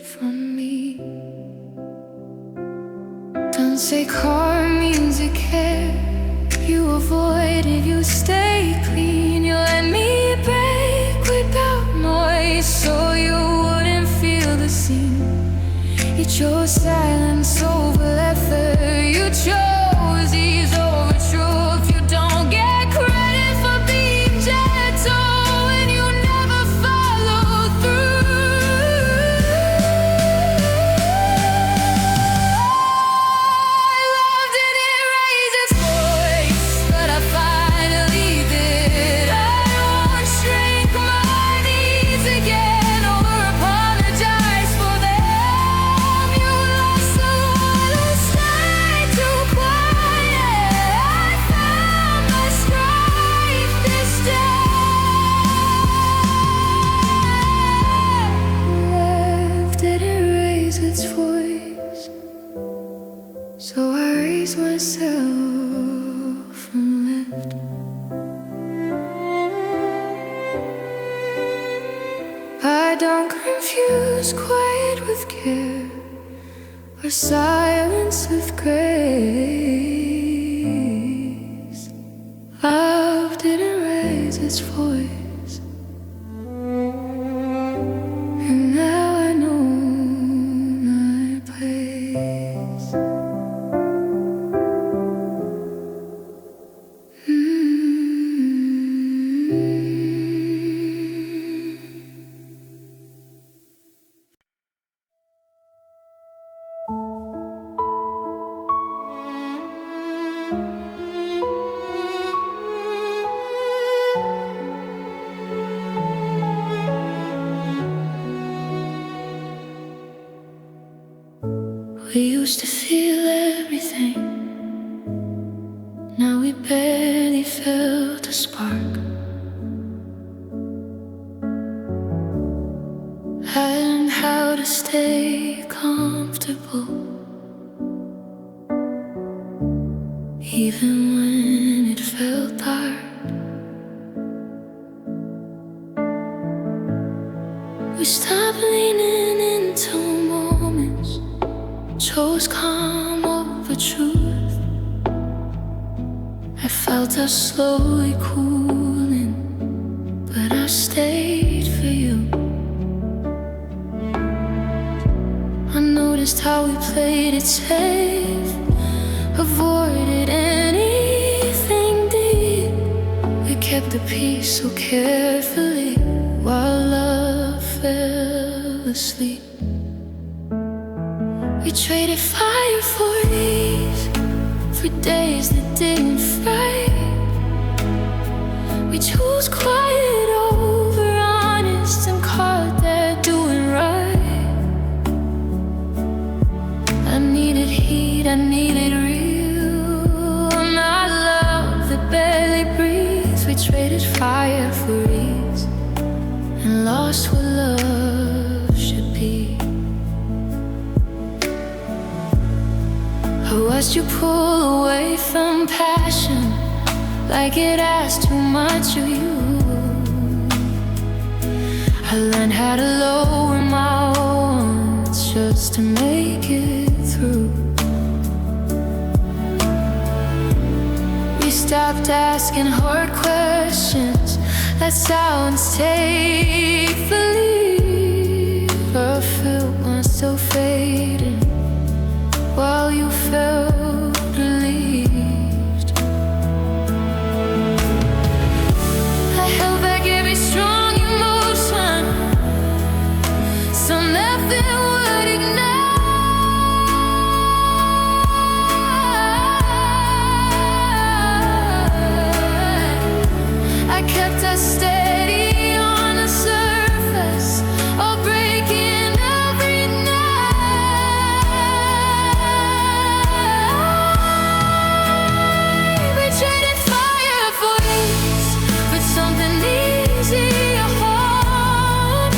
from me. Don't say car means you care. You avoid it, you stay clean. You let me break without noise, so you wouldn't feel the scene. You chose silence over effort. You chose ease over truth. You don't get credit for being gentle when you never follow through. Love didn't raise its voice, but I finally did. I won't shrink my needs again or apologize for them. You lost someone who stayed too close. don't confuse quiet with care or silence with grace. Love didn't raise its voice, and now I know my place. We used to feel everything, now we barely felt a spark. I learned how to stay comfortable, even when it felt dark. We stopped leaning into moments, chose calm over truth. I felt us slowly cooling, but I stayed for you. I noticed how we played it safe, avoided anything deep. We kept the peace so carefully while love fell asleep. We traded fire for ease, for days that didn't fright. We chose quiet over honest and caught that doing right. I needed heat, I needed real, not love that barely breathes. We traded fire for ease and lost what love should be. I watched you pull away from passion like it asked too much of you. I learned how to lower my wants just to make it through. We stopped asking hard questions, let sounds take the lead. I felt myself fading while you felt relieved. I held back every strong emotion, so nothing would ignite. I kept us steady on the surface, all breaking every night. We traded fire for ease, for something easy at home.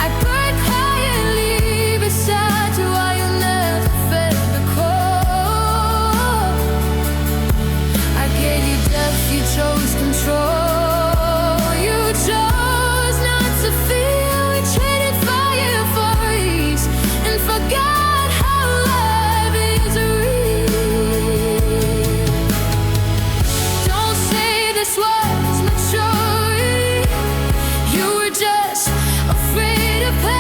I burned quietly beside you while you never felt the cold. I gave you depth, you chose control. You chose not to feel. We traded fire for ease and forgot how love is real. Don't say this was maturity, you were just afraid of pain.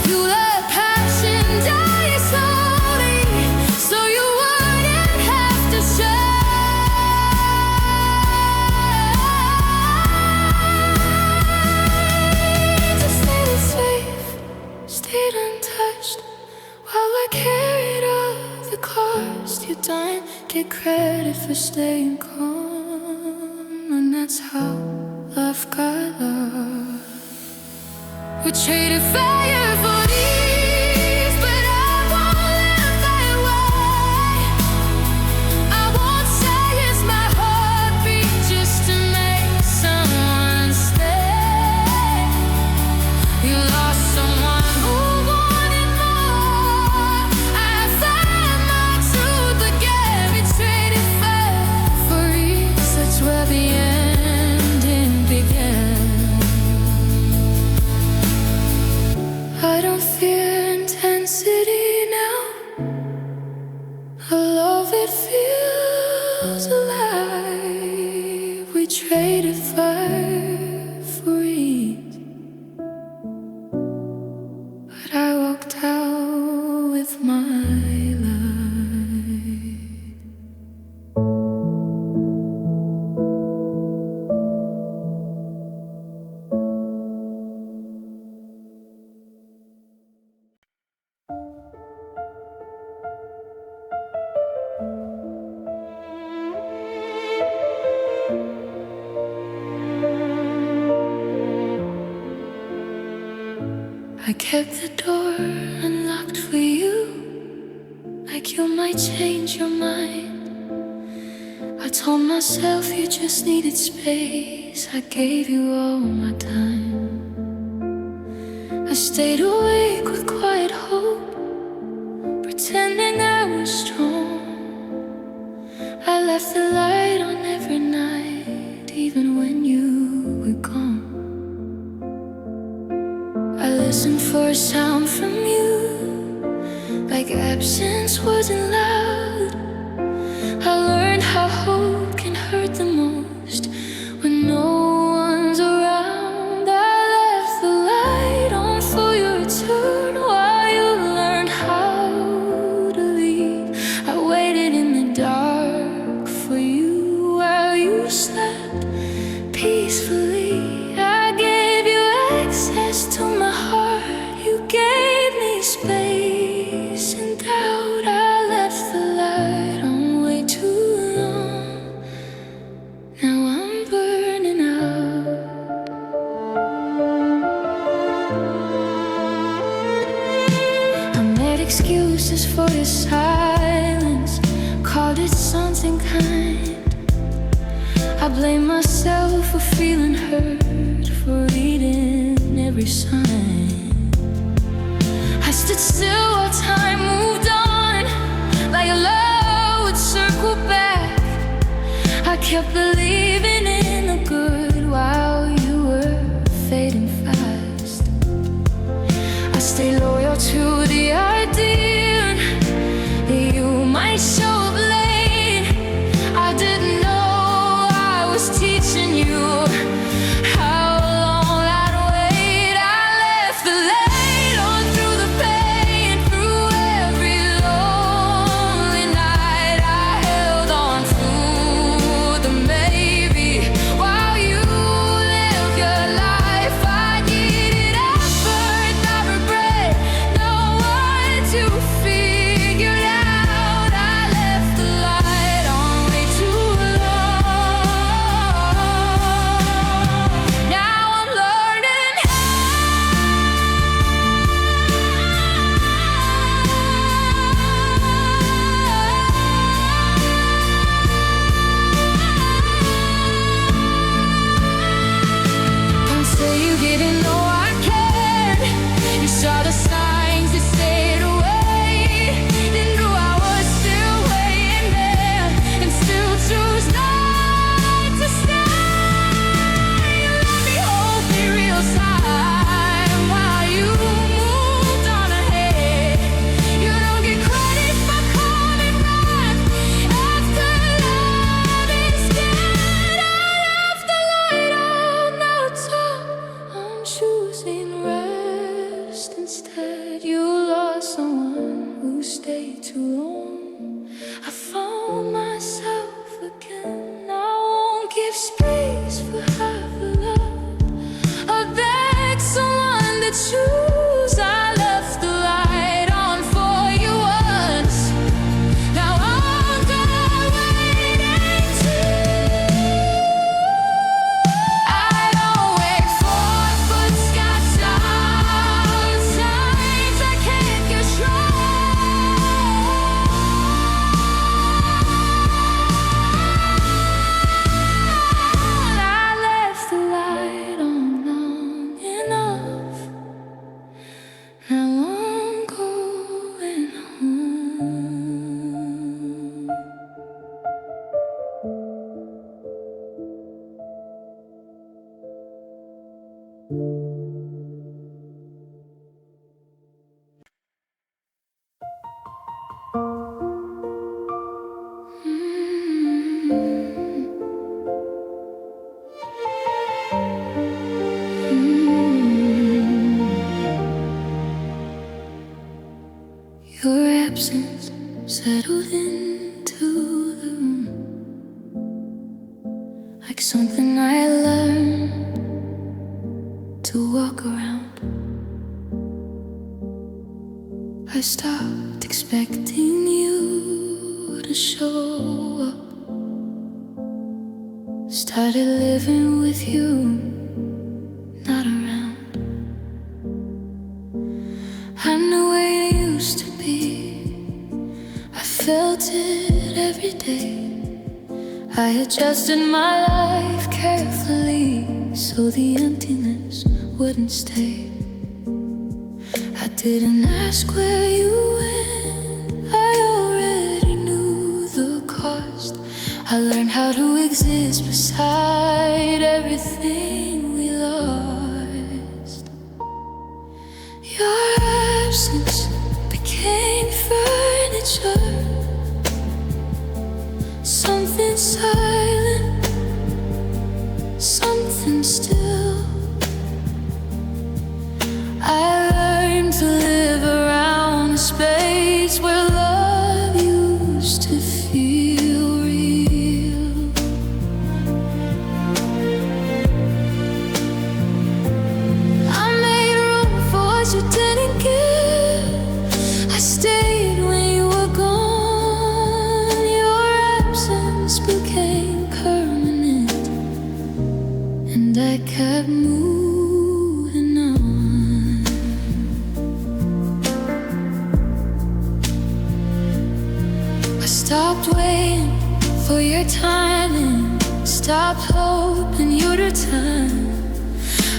You let passion die slowly, so you wouldn't have to shine. Just stayed safe, stayed untouched, while I carried all the cost. You don't get credit for staying calm, and that's how love got lost. We traded fire for ease, but I won't live that way. I won't say it's my heartbeat just to make someone stay. You lost someone who wanted more. I found my truth again. We traded kept the door unlocked for you, like you might change your mind. I told myself you just needed space. I gave you all my time. I stayed awake with quiet hope, pretending I was strong. I left the light on every night, even when you were gone. I listened for a sound from you, like absence wasn't loud. I learned how hope can hurt the most when no one's around. I left the light on for your return while you learned how to leave. I waited in the dark for you while you slept peacefully. I gave you access to my heart. You gave me space and doubt. I left the light on way too long. Now I'm burning out. I made excuses for your silence, called it something kind. I blame myself for feeling hurt, for reading every sign. I stood still while time moved on, like love would circle back. I kept believing in the good while you were fading fast. I stayed loyal to the idea that you might show up late. I didn't know I was teaching you how long I'd wait. I left the light on through the pain, through every lonely night. I held on through the maybe while you lived your life. I needed effort, not regret, no one to figure it out. I left the light on way too long. Now I'm learning Don't say you didn't know I cared. You saw the signs that stayed away. You knew I was still waiting there and still choose not to stay. You let me hold the real time while you moved on ahead. You don't get credit for coming back after love is dead. I left the light on, now it's off. I'm choosing rest instead. You lost someone who stayed too long. I found myself again. I won't give space for half a love. I beg someone to choose. I left the light on for you once. Now I'm done waiting too. I don't wait for footsteps on signs I can't control. I left the light on long enough. Now I'm going home. Your absence settled into the room, like something I learned to walk around. I stopped expecting you to show up, started living with you not around. I knew it used to be. I felt it every day. I adjusted my life carefully so the emptiness wouldn't stay. I didn't ask where you went, I already knew the cost. I learned how to exist beside everything we lost. Your absence became furniture, something silent, something still. I learned to live around a space where love used to feel real. I made room for what you didn't give. I stayed when you were gone. Your absence became permanent, and I kept moving on. I stopped waiting for your timing, stopped hoping you'd return.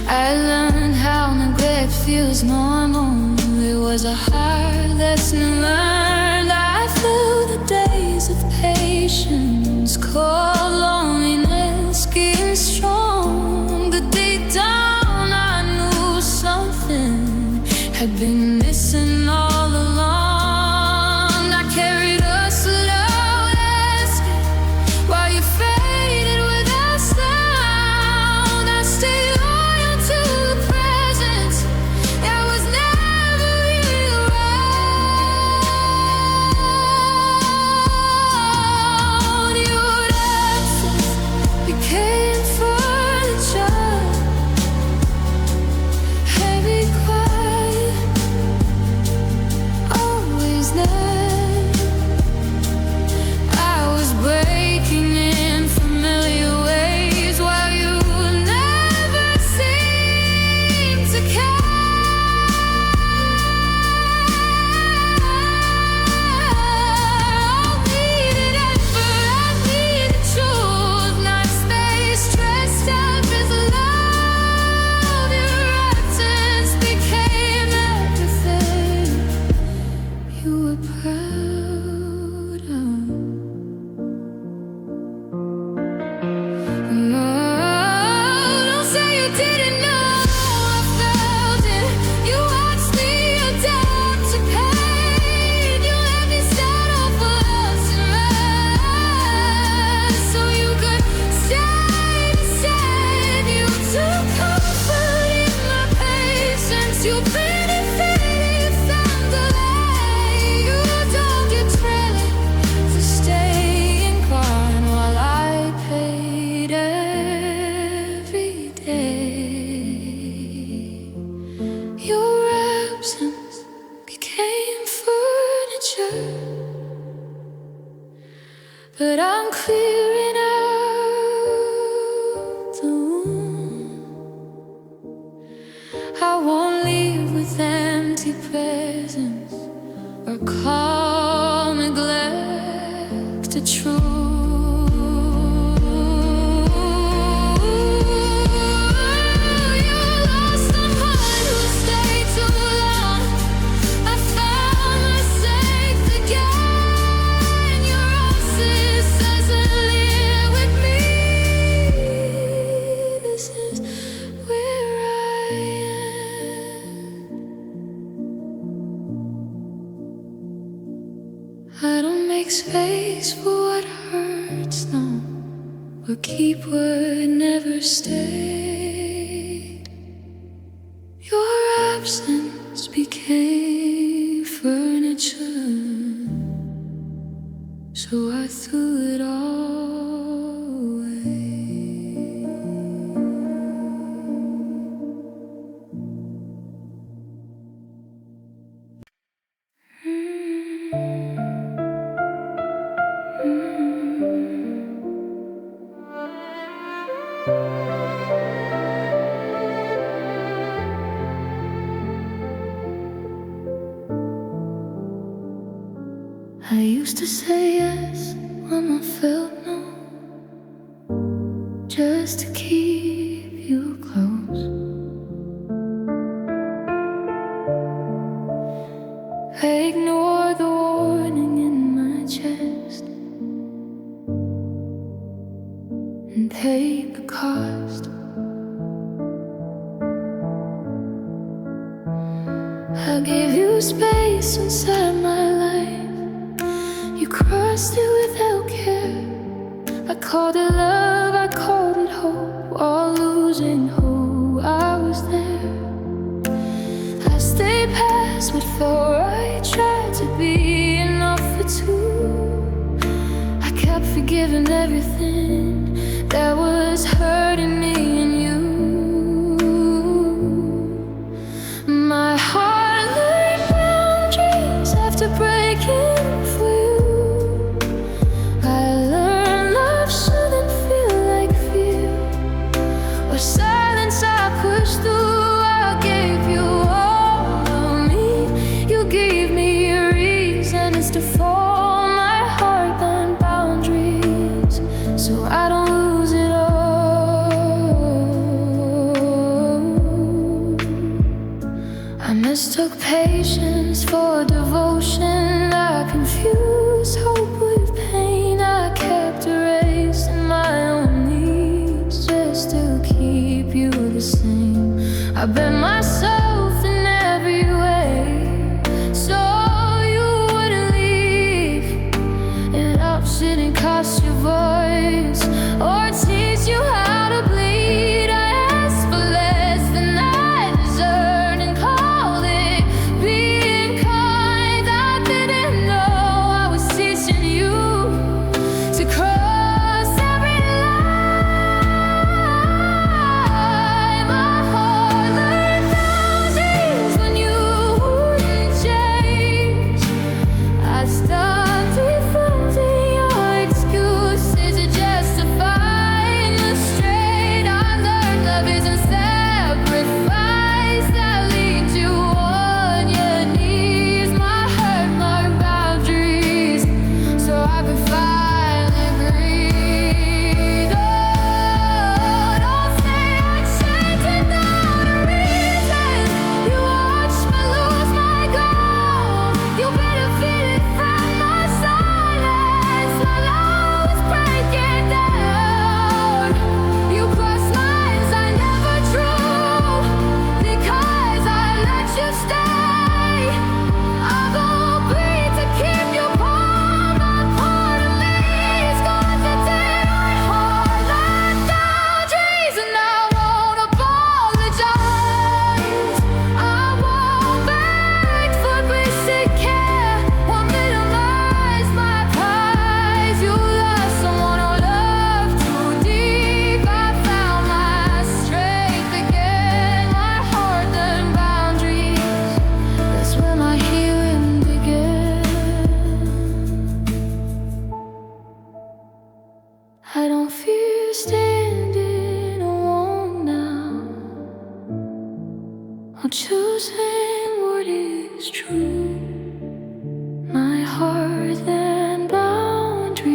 I learned how neglect feels normal. It was a hard lesson learned. I flew the days of patience, cold loneliness, getting strong. The day down, I knew something had been missing all along. I carried us without asking while you faded without sound. I stayed loyal to the presence that was never really around. Your absence became furniture, heavy, quiet, always there. I was breaking in familiar ways while you never seemed to care. I needed effort, I needed truth, not space, stressed out as love. Your absence became everything you were proud of. No, don't say you didn't know I felt it. You watched me adapt to pain. You let me settle for less and less, so you could stay the same. You took comfort in my patience. You benefited, you found the light. You don't get credit for staying gone while I paid every day. Your absence became furniture, but I'm clearing out the room. I won't leave with empty presents or calm neglect a truth. You lost someone who stayed too long. I found my strength again. Your absence doesn't live with me. This is where I am. I don't make space for what hurts, no, or keep what never stayed. Your absence became furniture, so I threw it all away. I used to say yes when I felt no, just to keep you close. I ignored the warning in my chest and paid the cost. I gave you space inside my life. You crossed it without care. I called it love, I called it hope. While losing who I was there, I stayed past what felt right. Tried to be enough for two. I kept forgiving everything that was hurting me and you. My heart learned boundaries after breaking for you. I learned love shouldn't feel like fear or silence I pushed through. I gave you all of me. You gave me reasons to fall. My heart learned boundaries so I don't lose it all. I mistook patience for devotion. I confused hope with pain. I kept erasing my own needs just to keep you the same. I bent myself in every way so you wouldn't leave. It helps, shouldn't cost your voice or teach you how to bleed. I asked for less than I deserved and called it being kind. I didn't know I was teaching you to cross every line. My heart learned boundaries when you wouldn't change. I stopped defending your excuses to justify the straight. I learned love isn't sacrifice that leads you on your knees. My heart learned boundaries so I could finally breathe. Oh, don't say I changed without a reason. You watched me lose my goal. You benefited from my silence while I was breaking down. You crossed lines I never drew because I let you stay. I go bleed to keep you calm. My part of me is gone today. My heart learned boundaries and I won't apologize. I won't beg for basic care or minimize my prize. You lost someone who loved too deep. I found my strength again. My heart learned boundaries. That's where my healing began. I don't fear standing alone now. I'm choosing what is true. My heart and boundaries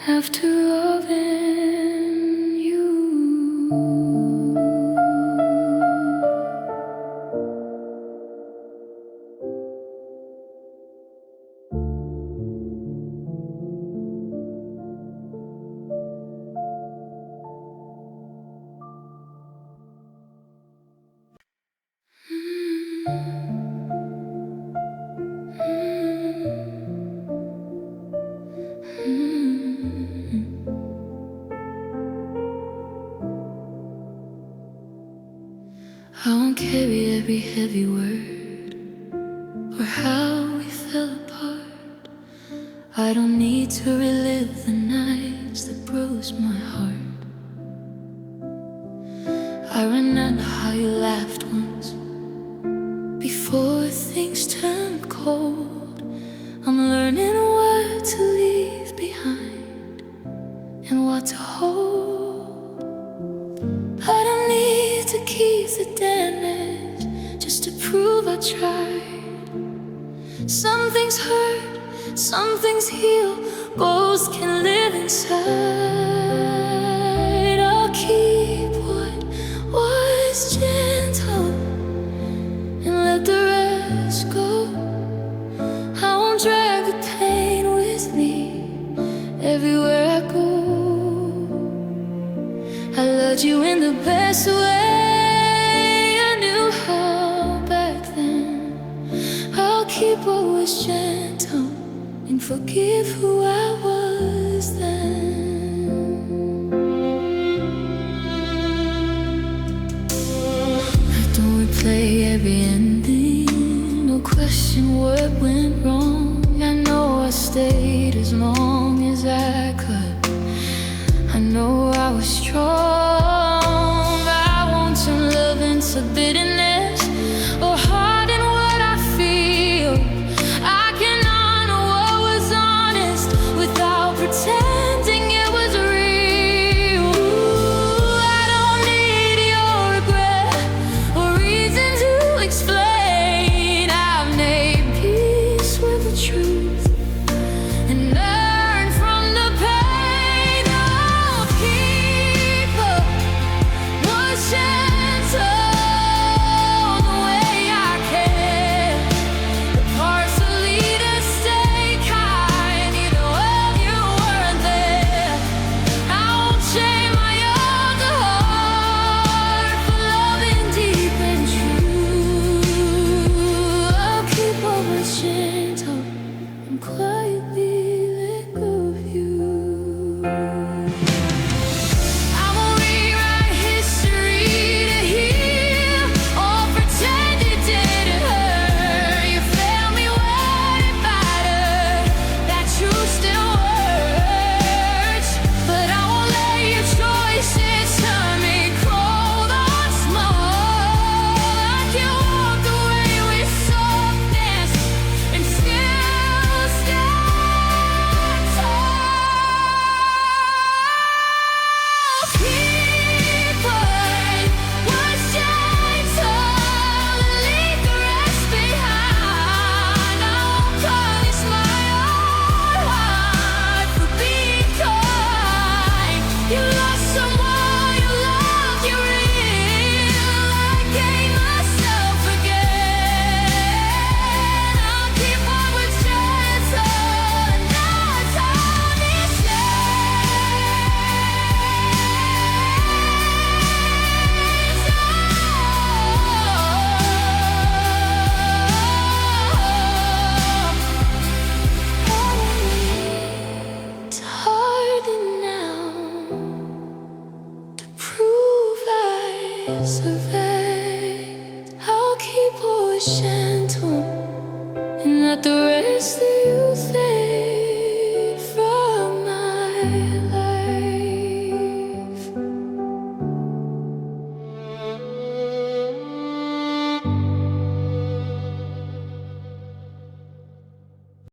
after loving you. I won't carry every heavy word or how we fell apart. I don't need to relive the nights that bruised my heart. I remember how you laughed once before things turned cold. I'm learning what to leave behind and what to hold. I don't need to keep the damage just to prove I tried. Some things hurt, some things heal. Ghosts can live inside. I'll keep what was gentle and let the rest go. I won't drag the pain with me everywhere I go. I loved you in the best way I knew how back then. I'll keep what was gentle and forgive who I was then. Don't replay every ending, no question what went wrong. I know I stayed as long as I could. I know I was strong. I won't turn love into bitterness or harden what I feel. I can honor what was honest without pretending it was real. I don't need your regret or reason to explain. I've made peace with the truth and learned from the pain. I'll keep up what's gentle the way I can. The parts that lead us stay kind, even when you weren't there. I won't shame my younger heart for loving deep and true. I'll keep what was gentle and quietly let go of you. I won't rewrite history to heal or pretend it didn't hurt. You failed me when it mattered. That truth still hurts, but I won't let your choices turn me cold or small. I can walk away with softness and still stand tall. Keep what was gentle and leave the rest behind. I won't punish my own heart for being kind. You lost someone you loved, you real. I gained myself again. I'll keep what was gentle and not It's harder now to prove I survived. I'll keep what was gentle